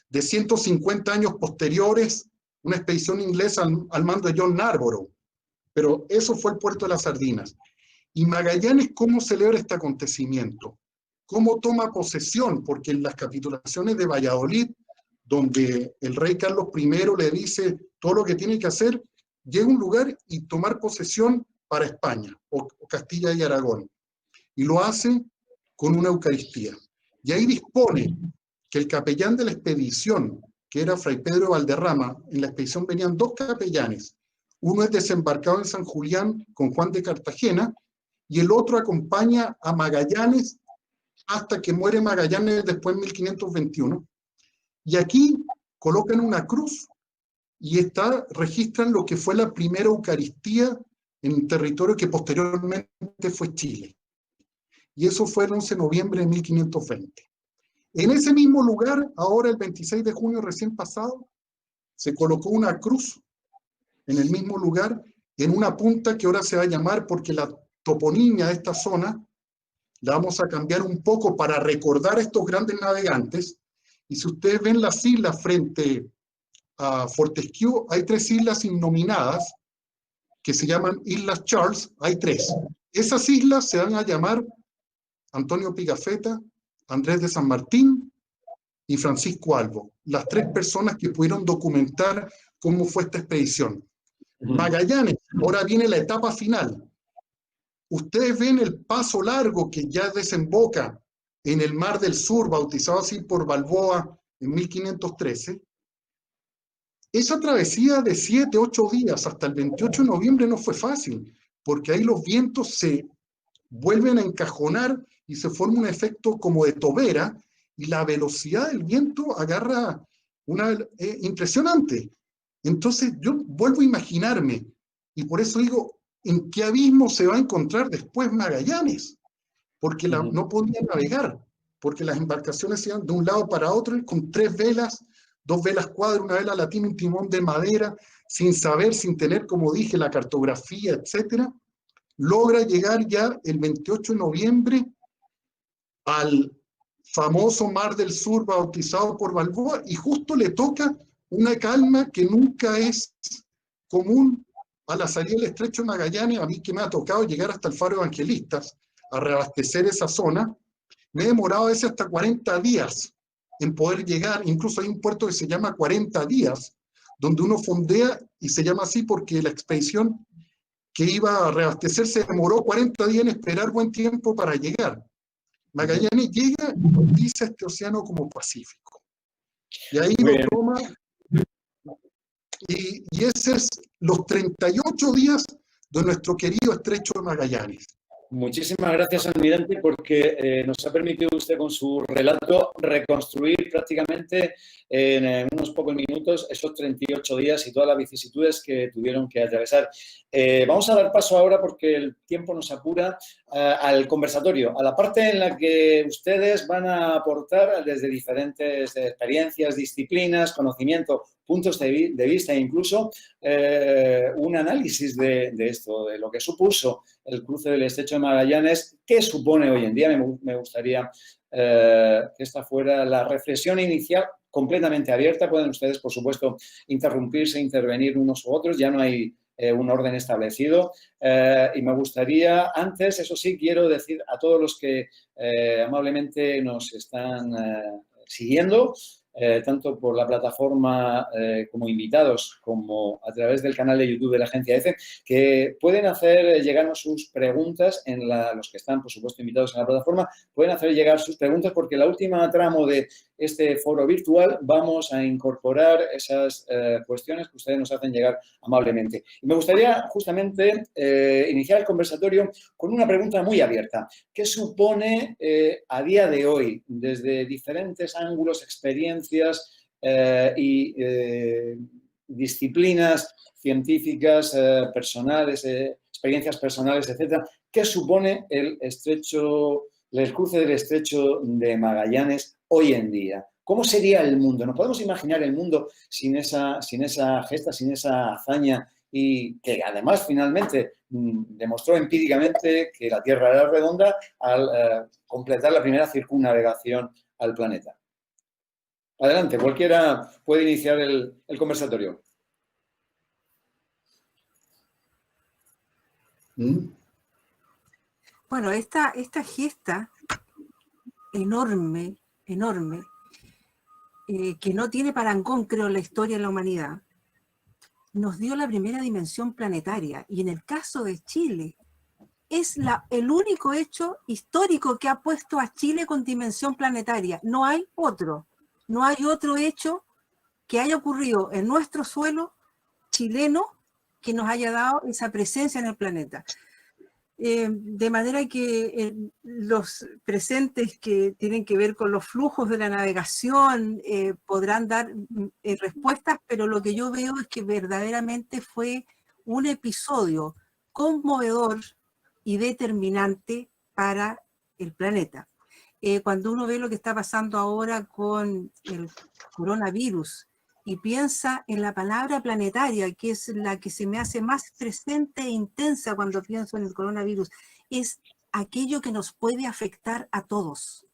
de 150 años posteriores, una expedición inglesa al mando de John Narborough. Pero eso fue el Puerto de las Sardinas. Y Magallanes, ¿cómo celebra este acontecimiento? ¿Cómo toma posesión? Porque en las capitulaciones de Valladolid, donde el rey Carlos I le dice todo lo que tiene que hacer, llega a un lugar y tomar posesión para España, o Castilla y Aragón. Y lo hace con una Eucaristía. Y ahí dispone que el capellán de la expedición, que era Fray Pedro de Valderrama, en la expedición venían 2 capellanes. Uno es desembarcado en San Julián con Juan de Cartagena y el otro acompaña a Magallanes hasta que muere Magallanes después en 1521. Y aquí colocan una cruz y registran lo que fue la primera Eucaristía en un territorio que posteriormente fue Chile. Y eso fue el 11 de noviembre de 1520. En ese mismo lugar, ahora el 26 de junio recién pasado, se colocó una cruz en el mismo lugar, en una punta que ahora se va a llamar, porque la toponimia de esta zona la vamos a cambiar un poco para recordar a estos grandes navegantes. Y si ustedes ven las islas frente a Fortescue, hay 3 islas innominadas que se llaman Islas Charles, hay 3. Esas islas se van a llamar Antonio Pigafetta, Andrés de San Martín y Francisco Albo, las 3 personas que pudieron documentar cómo fue esta expedición. Magallanes, ahora viene la etapa final. Ustedes ven el paso largo que ya desemboca en el Mar del Sur, bautizado así por Balboa en 1513. Esa travesía de 7, 8 días hasta el 28 de noviembre no fue fácil, porque ahí los vientos se vuelven a encajonar y se forma un efecto como de tobera, y la velocidad del viento agarra una impresionante. Entonces yo vuelvo a imaginarme, y por eso digo, ¿en qué abismo se va a encontrar después Magallanes? Porque no podía navegar, porque las embarcaciones se iban de un lado para otro con 3 velas, 2 velas cuadro, una vela latina, un timón de madera, sin saber, sin tener, como dije, la cartografía, etcétera. Logra llegar ya el 28 de noviembre al famoso Mar del Sur bautizado por Balboa, y justo le toca una calma que nunca es común a la salida del Estrecho de Magallanes. A mí, que me ha tocado llegar hasta el Faro Evangelistas a reabastecer esa zona, me he demorado a veces hasta 40 días en poder llegar. Incluso hay un puerto que se llama 40 días, donde uno fondea, y se llama así porque la expedición que iba a reabastecer se demoró 40 días en esperar buen tiempo para llegar. Magallanes llega y bautiza este océano como Pacífico. Y ahí lo toma, y ese es los 38 días de nuestro querido Estrecho de Magallanes. Muchísimas gracias, almirante, porque nos ha permitido usted con su relato reconstruir prácticamente en unos pocos minutos esos 38 días y todas las vicisitudes que tuvieron que atravesar. Vamos a dar paso ahora, porque el tiempo nos apura, al conversatorio, a la parte en la que ustedes van a aportar desde diferentes experiencias, disciplinas, conocimiento, puntos de vista e incluso un análisis de esto, de lo que supuso el cruce del Estrecho de Magallanes, qué supone hoy en día. Me gustaría que esta fuera la reflexión inicial, completamente abierta. Pueden ustedes, por supuesto, interrumpirse, intervenir unos u otros, ya no hay un orden establecido. Y me gustaría, antes, eso sí, quiero decir a todos los que amablemente nos están siguiendo, tanto por la plataforma como invitados, como a través del canal de YouTube de la Agencia EFE, que pueden hacer llegarnos sus preguntas, los que están, por supuesto, invitados en la plataforma, pueden hacer llegar sus preguntas, porque en la última tramo de este foro virtual vamos a incorporar esas cuestiones que ustedes nos hacen llegar amablemente. Y me gustaría justamente iniciar el conversatorio con una pregunta muy abierta. ¿Qué supone a día de hoy, desde diferentes ángulos, experiencias y disciplinas científicas, personales, experiencias personales, etcétera, qué supone el cruce del Estrecho de Magallanes hoy en día? ¿Cómo sería el mundo? ¿Nos podemos imaginar el mundo sin esa gesta, sin esa hazaña, y que además finalmente demostró empíricamente que la Tierra era redonda al completar la primera circunnavegación al planeta? Adelante, cualquiera puede iniciar el conversatorio. Bueno, esta gesta enorme, que no tiene parangón, creo, en la historia de la humanidad, nos dio la primera dimensión planetaria. Y en el caso de Chile, es el único hecho histórico que ha puesto a Chile con dimensión planetaria. No hay otro. No hay otro hecho que haya ocurrido en nuestro suelo chileno que nos haya dado esa presencia en el planeta. De manera que los presentes que tienen que ver con los flujos de la navegación podrán dar respuestas, pero lo que yo veo es que verdaderamente fue un episodio conmovedor y determinante para el planeta. Cuando uno ve lo que está pasando ahora con el coronavirus y piensa en la palabra planetaria, que es la que se me hace más presente e intensa cuando pienso en el coronavirus, es aquello que nos puede afectar a todos,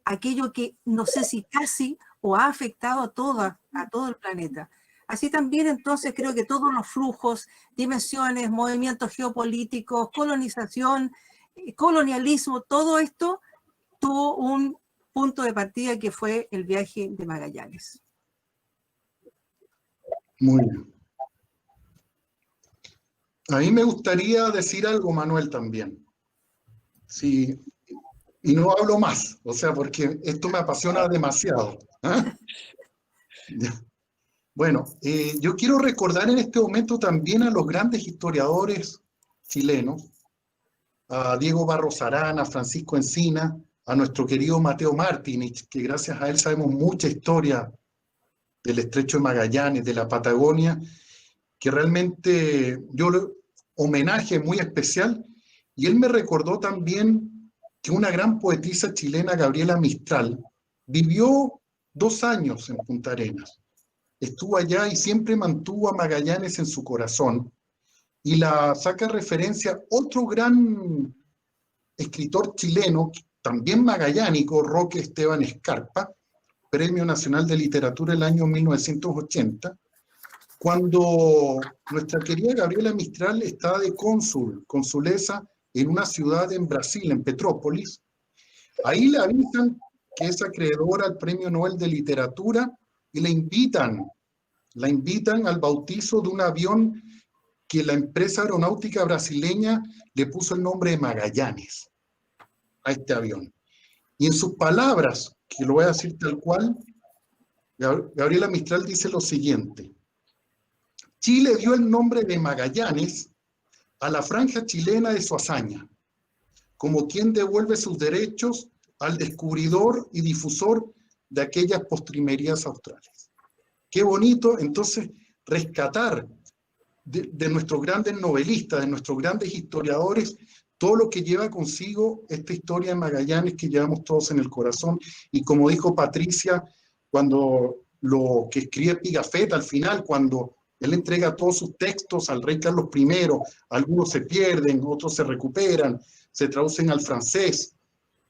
aquello que no sé si casi o ha afectado a todo el planeta. Así también, entonces, creo que todos los flujos, dimensiones, movimientos geopolíticos, colonización, colonialismo, todo esto tuvo un punto de partida que fue el viaje de Magallanes. Muy bien. A mí me gustaría decir algo, Manuel, también. Sí, y no hablo más, o sea, porque esto me apasiona demasiado. Bueno, yo quiero recordar en este momento también a los grandes historiadores chilenos, a Diego Barros Arana, a Francisco Encina, a nuestro querido Mateo Martínez, que gracias a él sabemos mucha historia del Estrecho de Magallanes, de la Patagonia, que realmente yo homenaje muy especial, y él me recordó también que una gran poetisa chilena, Gabriela Mistral, vivió 2 años en Punta Arenas, estuvo allá y siempre mantuvo a Magallanes en su corazón, y la saca referencia otro gran escritor chileno, también magallánico, Roque Esteban Escarpa, Premio Nacional de Literatura el año 1980, cuando nuestra querida Gabriela Mistral estaba de consulesa en una ciudad en Brasil, en Petrópolis. Ahí le avisan que es acreedora al Premio Nobel de Literatura y la invitan al bautizo de un avión que la empresa aeronáutica brasileña le puso el nombre de Magallanes a este avión. Y en sus palabras, que lo voy a decir tal cual, Gabriela Mistral dice lo siguiente: Chile dio el nombre de Magallanes a la franja chilena de su hazaña, como quien devuelve sus derechos al descubridor y difusor de aquellas postrimerías australes. Qué bonito, entonces, rescatar de nuestros grandes novelistas, de nuestros grandes historiadores, todo lo que lleva consigo esta historia de Magallanes que llevamos todos en el corazón. Y como dijo Patricia, cuando lo que escribe Pigafetta al final, cuando él entrega todos sus textos al rey Carlos I, algunos se pierden, otros se recuperan, se traducen al francés,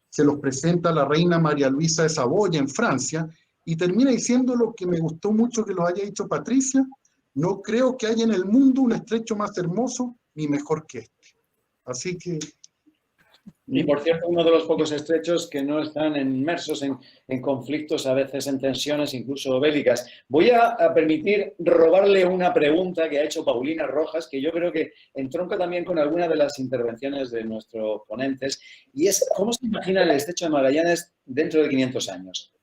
se los presenta a la reina María Luisa de Saboya en Francia, y termina diciendo lo que me gustó mucho que lo haya dicho Patricia: no creo que haya en el mundo un estrecho más hermoso ni mejor que este. Así que... Y por cierto, uno de los pocos estrechos que no están inmersos en conflictos, a veces en tensiones, incluso bélicas. Voy a permitir robarle una pregunta que ha hecho Paulina Rojas, que yo creo que entronca también con alguna de las intervenciones de nuestros ponentes, y es: ¿cómo se imagina el estrecho de Magallanes dentro de 500 años?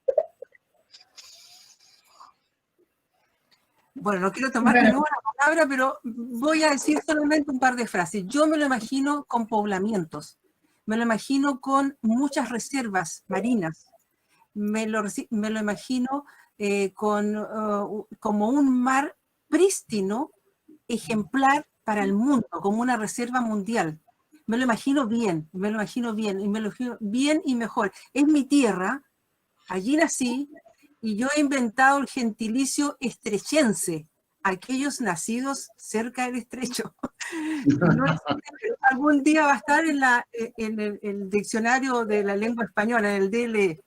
Bueno, no quiero tomar de nuevo la palabra, pero voy a decir solamente un par de frases. Yo me lo imagino con poblamientos, me lo imagino con muchas reservas marinas, me lo imagino como un mar prístino, ejemplar para el mundo, como una reserva mundial. Me lo imagino bien, y me lo imagino bien y mejor. Es mi tierra, allí nací, y yo he inventado el gentilicio estrechense, aquellos nacidos cerca del estrecho. No existe, pero algún día va a estar en el diccionario de la lengua española, en el DLE.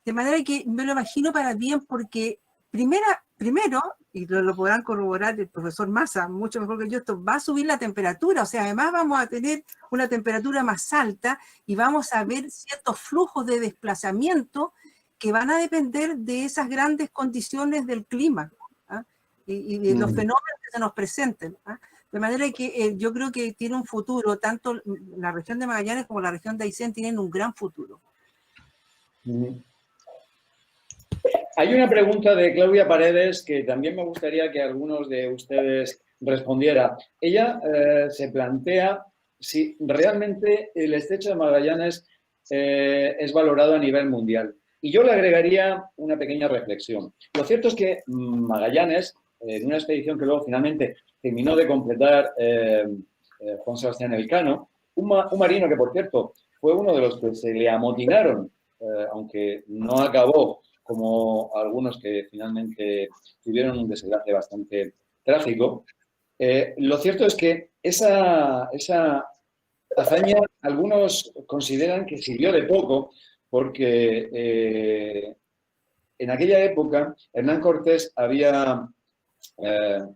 De manera que me lo imagino para bien, porque primero, y lo podrán corroborar el profesor Massa, mucho mejor que yo, esto va a subir la temperatura, o sea, además vamos a tener una temperatura más alta y vamos a ver ciertos flujos de desplazamiento que van a depender de esas grandes condiciones del clima, ¿ah? y de los fenómenos que se nos presenten, ¿ah? De manera que yo creo que tiene un futuro, tanto la región de Magallanes como la región de Aysén tienen un gran futuro. Hay una pregunta de Claudia Paredes que también me gustaría que algunos de ustedes respondiera. Ella se plantea si realmente el estrecho de Magallanes es valorado a nivel mundial. Y yo le agregaría una pequeña reflexión. Lo cierto es que Magallanes, en una expedición que luego finalmente terminó de completar Juan Sebastián Elcano, un marino que, por cierto, fue uno de los que se le amotinaron, aunque no acabó como algunos que finalmente tuvieron un desenlace bastante trágico. Lo cierto es que esa hazaña algunos consideran que sirvió de poco, porque en aquella época Hernán Cortés había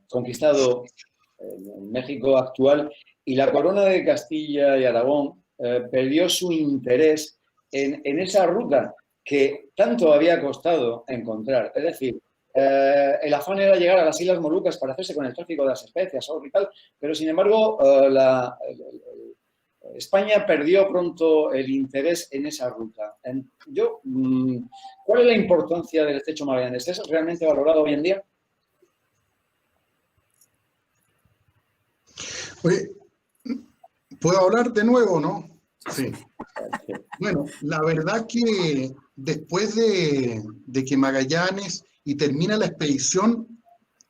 conquistado México actual, y la corona de Castilla y Aragón perdió su interés en esa ruta que tanto había costado encontrar. Es decir, el afán era llegar a las Islas Molucas para hacerse con el tráfico de las especias, oro y tal, pero sin embargo España perdió pronto el interés en esa ruta. ¿Cuál es la importancia del estrecho Magallanes? ¿Es realmente valorado hoy en día? Oye, ¿puedo hablar de nuevo, no? Sí. Bueno, la verdad que después de que Magallanes y termina la expedición,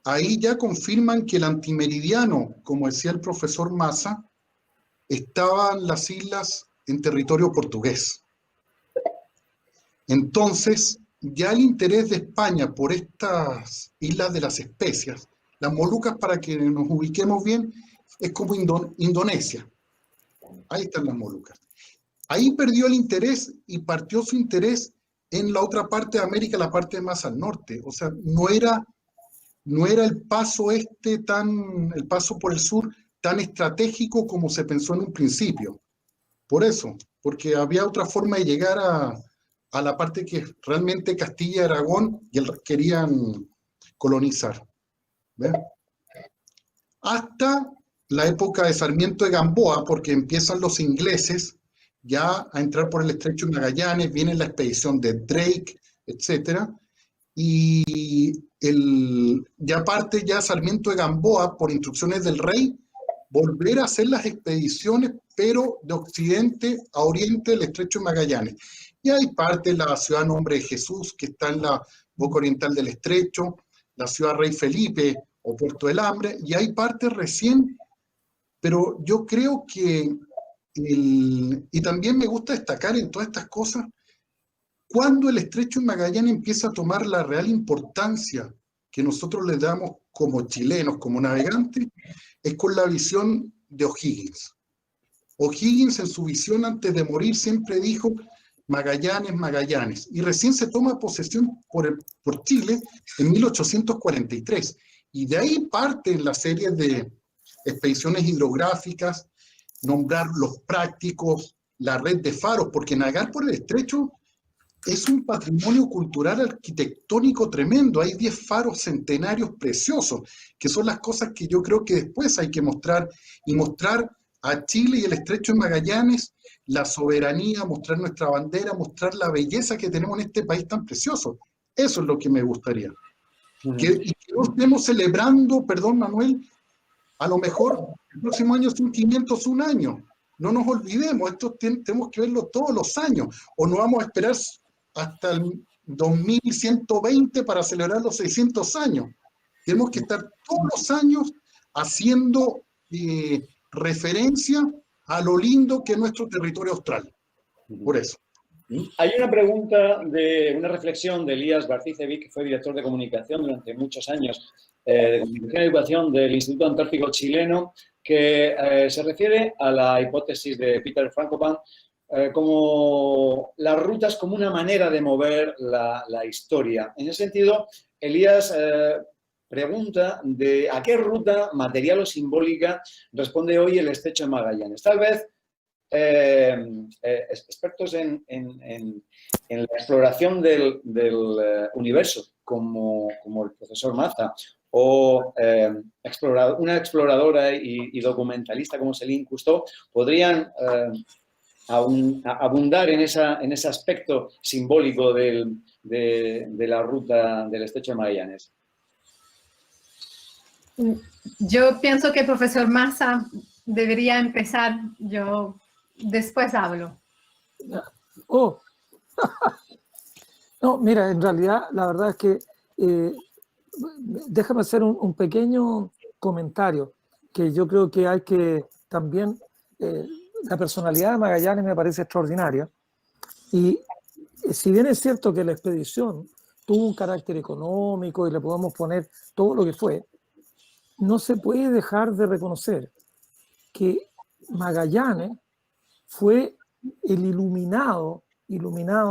ahí ya confirman que el antimeridiano, como decía el profesor Massa, estaban las islas en territorio portugués. Entonces, ya el interés de España por estas islas de las especias, las Molucas, para que nos ubiquemos bien, es como Indonesia. Ahí están las Molucas. Ahí perdió el interés y partió su interés en la otra parte de América, la parte más al norte. O sea, no era el paso el paso por el sur tan estratégico como se pensó en un principio. Por eso, porque había otra forma de llegar a la parte que realmente Castilla y Aragón querían colonizar. ¿Ves? Hasta la época de Sarmiento de Gamboa, porque empiezan los ingleses ya a entrar por el estrecho de Magallanes, viene la expedición de Drake, etc. Y ya parte ya Sarmiento de Gamboa, por instrucciones del rey, volver a hacer las expediciones, pero de occidente a oriente del estrecho de Magallanes. Y ahí parte la ciudad Nombre de Jesús, que está en la boca oriental del estrecho, la ciudad Rey Felipe o Puerto del Hambre, y ahí parte recién, pero yo creo que, y también me gusta destacar en todas estas cosas, cuando el estrecho de Magallanes empieza a tomar la real importancia que nosotros le damos como chilenos, como navegantes, es con la visión de O'Higgins. O'Higgins en su visión antes de morir siempre dijo Magallanes, Magallanes, y recién se toma posesión por Chile en 1843, y de ahí parte la serie de expediciones hidrográficas, nombrar los prácticos, la red de faros, porque navegar por el estrecho es un patrimonio cultural arquitectónico tremendo. Hay 10 faros centenarios preciosos, que son las cosas que yo creo que después hay que mostrar, y mostrar a Chile y el estrecho de Magallanes la soberanía, mostrar nuestra bandera, mostrar la belleza que tenemos en este país tan precioso. Eso es lo que me gustaría. Y que no estemos celebrando, perdón Manuel, a lo mejor el próximo año son 501 años. No nos olvidemos, esto tenemos que verlo todos los años, o no vamos a esperar hasta el 2120 para celebrar los 600 años. Tenemos que estar todos los años haciendo referencia a lo lindo que es nuestro territorio austral. Por eso. Hay una pregunta, una reflexión de Elías Barcicevic, que fue director de comunicación durante muchos años, de comunicación y educación del Instituto Antártico Chileno, que se refiere a la hipótesis de Peter Frankopan como las rutas como una manera de mover la historia. En ese sentido, Elías pregunta de a qué ruta material o simbólica responde hoy el estrecho de Magallanes. Tal vez expertos en la exploración del universo, como el profesor Maza, o una exploradora y documentalista como Céline Cousteau, podrían abundar en ese aspecto simbólico de la ruta del estrecho de Magallanes. Yo pienso que el profesor Massa debería empezar, yo después hablo. Oh, no, mira, en realidad la verdad es que déjame hacer un pequeño comentario, que yo creo que hay que también, la personalidad de Magallanes me parece extraordinaria, y si bien es cierto que la expedición tuvo un carácter económico y le podemos poner todo lo que fue, no se puede dejar de reconocer que Magallanes fue el iluminado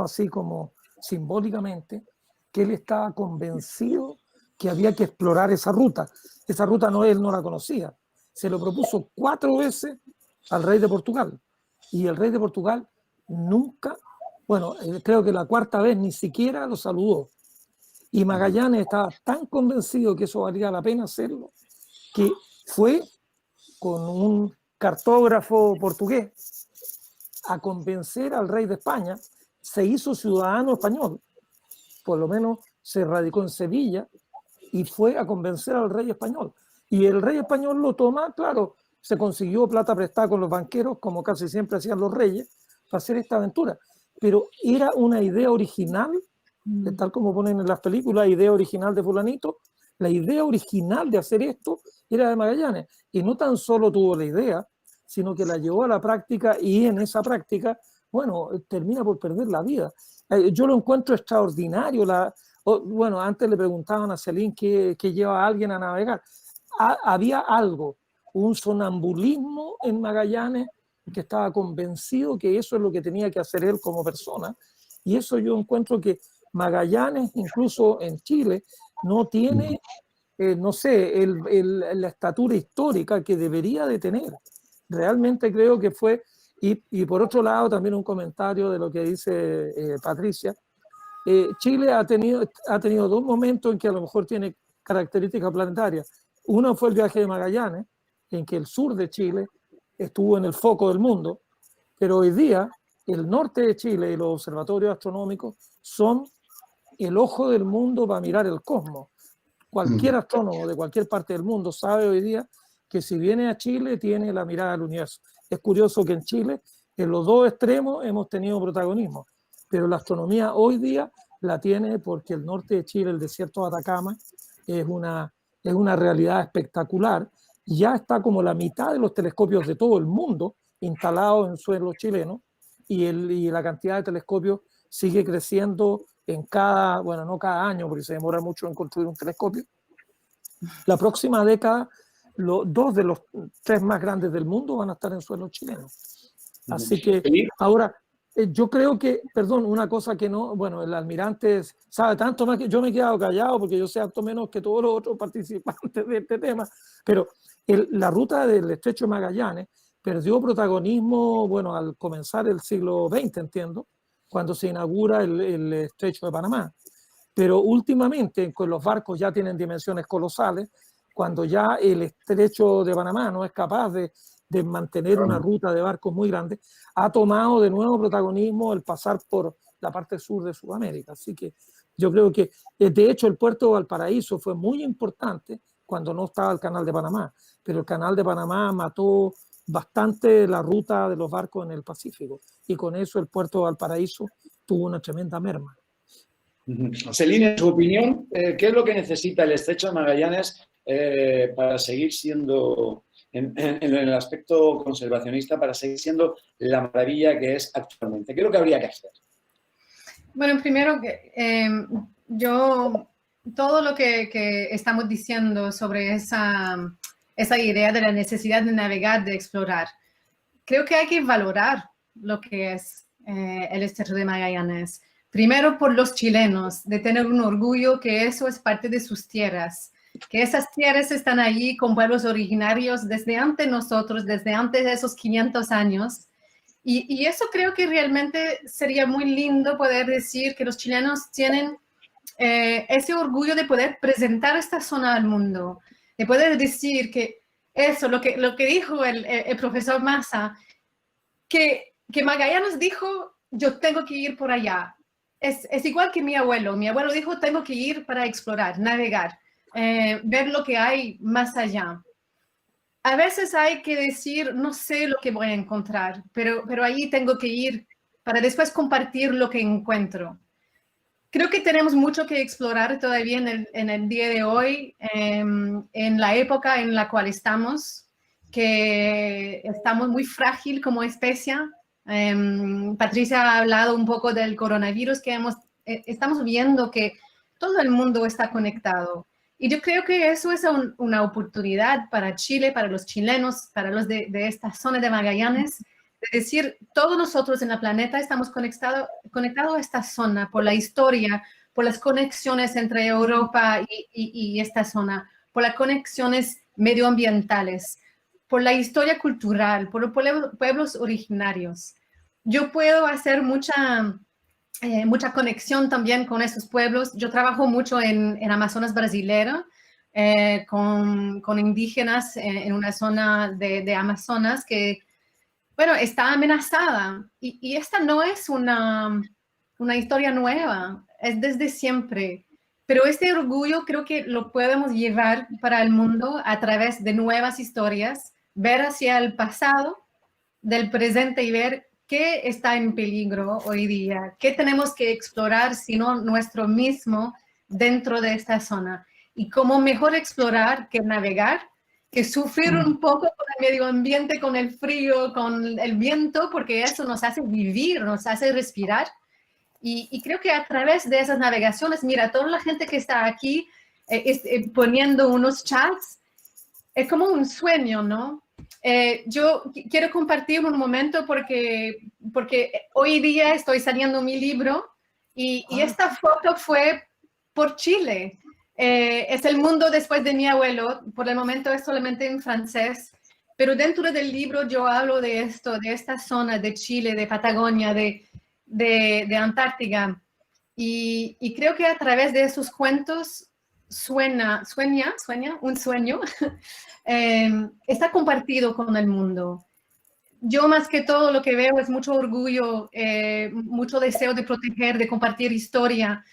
así como simbólicamente, que él estaba convencido que había que explorar esa ruta. Esa ruta él no la conocía. Se lo propuso 4 veces al rey de Portugal. Y el rey de Portugal nunca, bueno, creo que la 4ª vez ni siquiera lo saludó. Y Magallanes estaba tan convencido que eso valía la pena hacerlo, que fue con un cartógrafo portugués a convencer al rey de España, se hizo ciudadano español, por lo menos se radicó en Sevilla y fue a convencer al rey español. Y el rey español lo toma, claro, se consiguió plata prestada con los banqueros, como casi siempre hacían los reyes, para hacer esta aventura. Pero era una idea original, tal como ponen en las películas, idea original de fulanito. La idea original de hacer esto era de Magallanes. Y no tan solo tuvo la idea, sino que la llevó a la práctica, y en esa práctica, bueno, termina por perder la vida. Yo lo encuentro extraordinario. Bueno, antes le preguntaban a Celín qué lleva a alguien a navegar. Había algo, un sonambulismo en Magallanes, que estaba convencido que eso es lo que tenía que hacer él como persona. Y eso yo encuentro que Magallanes, incluso en Chile, no tiene, no sé, la estatura histórica que debería de tener. Realmente creo que fue, y por otro lado también un comentario de lo que dice Patricia. Chile ha tenido dos momentos en que a lo mejor tiene características planetarias. Uno fue el viaje de Magallanes, en que el sur de Chile estuvo en el foco del mundo, pero hoy día el norte de Chile y los observatorios astronómicos son el ojo del mundo para mirar el cosmos. Cualquier astrónomo de cualquier parte del mundo sabe hoy día que si viene a Chile tiene la mirada del universo. Es curioso que en Chile, en los dos extremos, hemos tenido protagonismo, pero la astronomía hoy día la tiene porque el norte de Chile, el desierto de Atacama, es una realidad espectacular. Ya está como la mitad de los telescopios de todo el mundo instalados en suelo chileno, y la cantidad de telescopios sigue creciendo en bueno, no cada año, porque se demora mucho en construir un telescopio. La próxima década, dos de los 3 más grandes del mundo van a estar en suelo chileno. Así que ahora, yo creo que, perdón, una cosa que no, bueno, el almirante sabe tanto más que yo. Me he quedado callado porque yo sé harto menos que todos los otros participantes de este tema, pero la ruta del Estrecho de Magallanes perdió protagonismo, bueno, al comenzar el siglo XX, entiendo, cuando se inaugura el Estrecho de Panamá. Pero últimamente, con los barcos ya tienen dimensiones colosales, cuando ya el Estrecho de Panamá no es capaz de mantener una ruta de barcos muy grande, ha tomado de nuevo protagonismo el pasar por la parte sur de Sudamérica. Así que yo creo que, de hecho, el puerto de Valparaíso fue muy importante cuando no estaba el Canal de Panamá, pero el Canal de Panamá mató bastante la ruta de los barcos en el Pacífico, y con eso el puerto de Valparaíso tuvo una tremenda merma. Celín, en su opinión, ¿qué es lo que necesita el Estrecho de Magallanes para seguir siendo, en el aspecto conservacionista, para seguir siendo la maravilla que es actualmente? ¿Qué es lo que habría que hacer? Bueno, primero, todo lo que estamos diciendo sobre esa idea de la necesidad de navegar, de explorar, creo que hay que valorar lo que es el Estrecho de Magallanes. Primero, por los chilenos, de tener un orgullo que eso es parte de sus tierras, que esas tierras están allí con pueblos originarios desde antes de nosotros, desde antes de esos 500 años. Y eso creo que realmente sería muy lindo poder decir que los chilenos tienen ese orgullo de poder presentar esta zona al mundo, de poder decir que eso, lo que dijo el profesor Massa, que Magallanes dijo, yo tengo que ir por allá. Es igual que mi abuelo dijo, tengo que ir para explorar, navegar, ver lo que hay más allá. A veces hay que decir, no sé lo que voy a encontrar, pero ahí tengo que ir para después compartir lo que encuentro. Creo que tenemos mucho que explorar todavía en el día de hoy, en la época en la cual estamos, que estamos muy frágil como especie. Patricia ha hablado un poco del coronavirus, que estamos viendo que todo el mundo está conectado. Y yo creo que eso es una oportunidad para Chile, para los chilenos, para los de esta zona de Magallanes, de decir, todos nosotros en el planeta estamos conectados a esta zona por la historia, por las conexiones entre Europa y esta zona, por las conexiones medioambientales, por la historia cultural, por los pueblos originarios. Yo puedo hacer mucha conexión también con esos pueblos. Yo trabajo mucho en Amazonas brasilero, con indígenas en una zona de Amazonas que, bueno, está amenazada. Y esta no es una historia nueva, es desde siempre. Pero este orgullo creo que lo podemos llevar para el mundo a través de nuevas historias, ver hacia el pasado del presente y ver qué está en peligro hoy día, qué tenemos que explorar, sino nuestro mismo dentro de esta zona. Y cómo mejor explorar que navegar, que sufrir un poco con el medio ambiente, con el frío, con el viento, porque eso nos hace vivir, nos hace respirar. Y creo que a través de esas navegaciones, mira, toda la gente que está aquí poniendo unos chats, es como un sueño, ¿no? Yo quiero compartir un momento porque hoy día estoy saliendo mi libro y esta foto fue por Chile. Es el mundo después de mi abuelo. Por el momento es solamente en francés, pero dentro del libro yo hablo de esto, de esta zona de Chile, de Patagonia, de Antártica. Y creo que a través de esos cuentos sueña un sueño está compartido con el mundo. Yo más que todo lo que veo es mucho orgullo, mucho deseo de proteger, de compartir historia.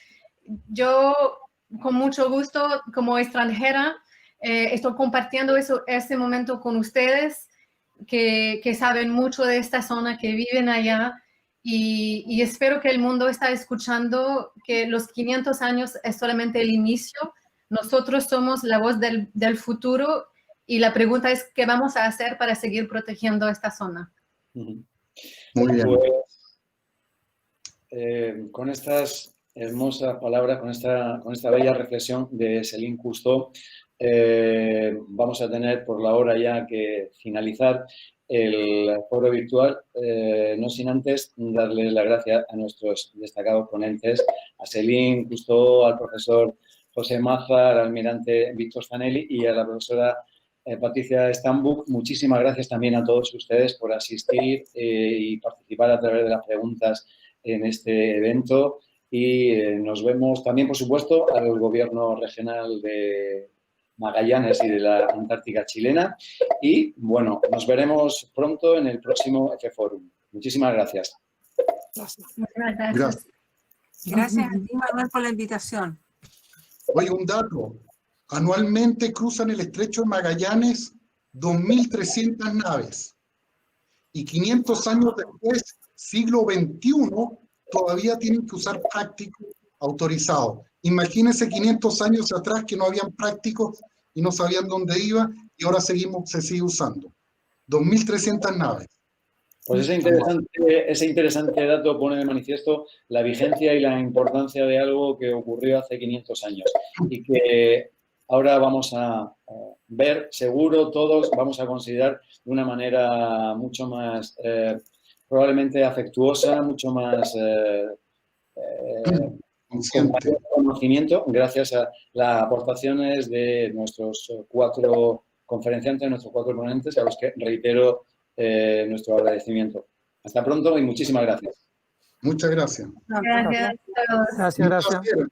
Yo con mucho gusto como extranjera estoy compartiendo ese momento con ustedes que saben mucho de esta zona, que viven allá. Y espero que el mundo está escuchando que los 500 años es solamente el inicio. Nosotros somos la voz del futuro y la pregunta es, ¿qué vamos a hacer para seguir protegiendo esta zona? Muy bien. Pues, con estas hermosas palabras, con esta bella reflexión de Céline Cousteau, vamos a tener por la hora ya que finalizar el foro virtual, no sin antes darles las gracias a nuestros destacados ponentes, a Céline Cousteau, al profesor José Maza, al almirante Víctor Fanelli y a la profesora Patricia Stambuk. Muchísimas gracias también a todos ustedes por asistir y participar a través de las preguntas en este evento. Y nos vemos también, por supuesto, al Gobierno Regional de Magallanes y de la Antártica chilena. Y, bueno, nos veremos pronto en el próximo F-Forum. Muchísimas gracias. Gracias. Gracias a ti, Manuel, por la invitación. Oye, un dato. Anualmente cruzan el Estrecho de Magallanes 2.300 naves. Y 500 años después, siglo XXI, todavía tienen que usar prácticos autorizados. Imagínense 500 años atrás que no habían prácticos y no sabían dónde iba y ahora se sigue usando. 2.300 naves. Pues ese interesante dato pone de manifiesto la vigencia y la importancia de algo que ocurrió hace 500 años y que ahora vamos a ver, seguro todos vamos a considerar de una manera mucho más probablemente afectuosa, mucho más con mayor conocimiento, gracias a las aportaciones de nuestros 4 conferenciantes, nuestros 4 ponentes, a los que reitero nuestro agradecimiento. Hasta pronto y muchísimas gracias. Muchas gracias. Gracias a todos. Gracias.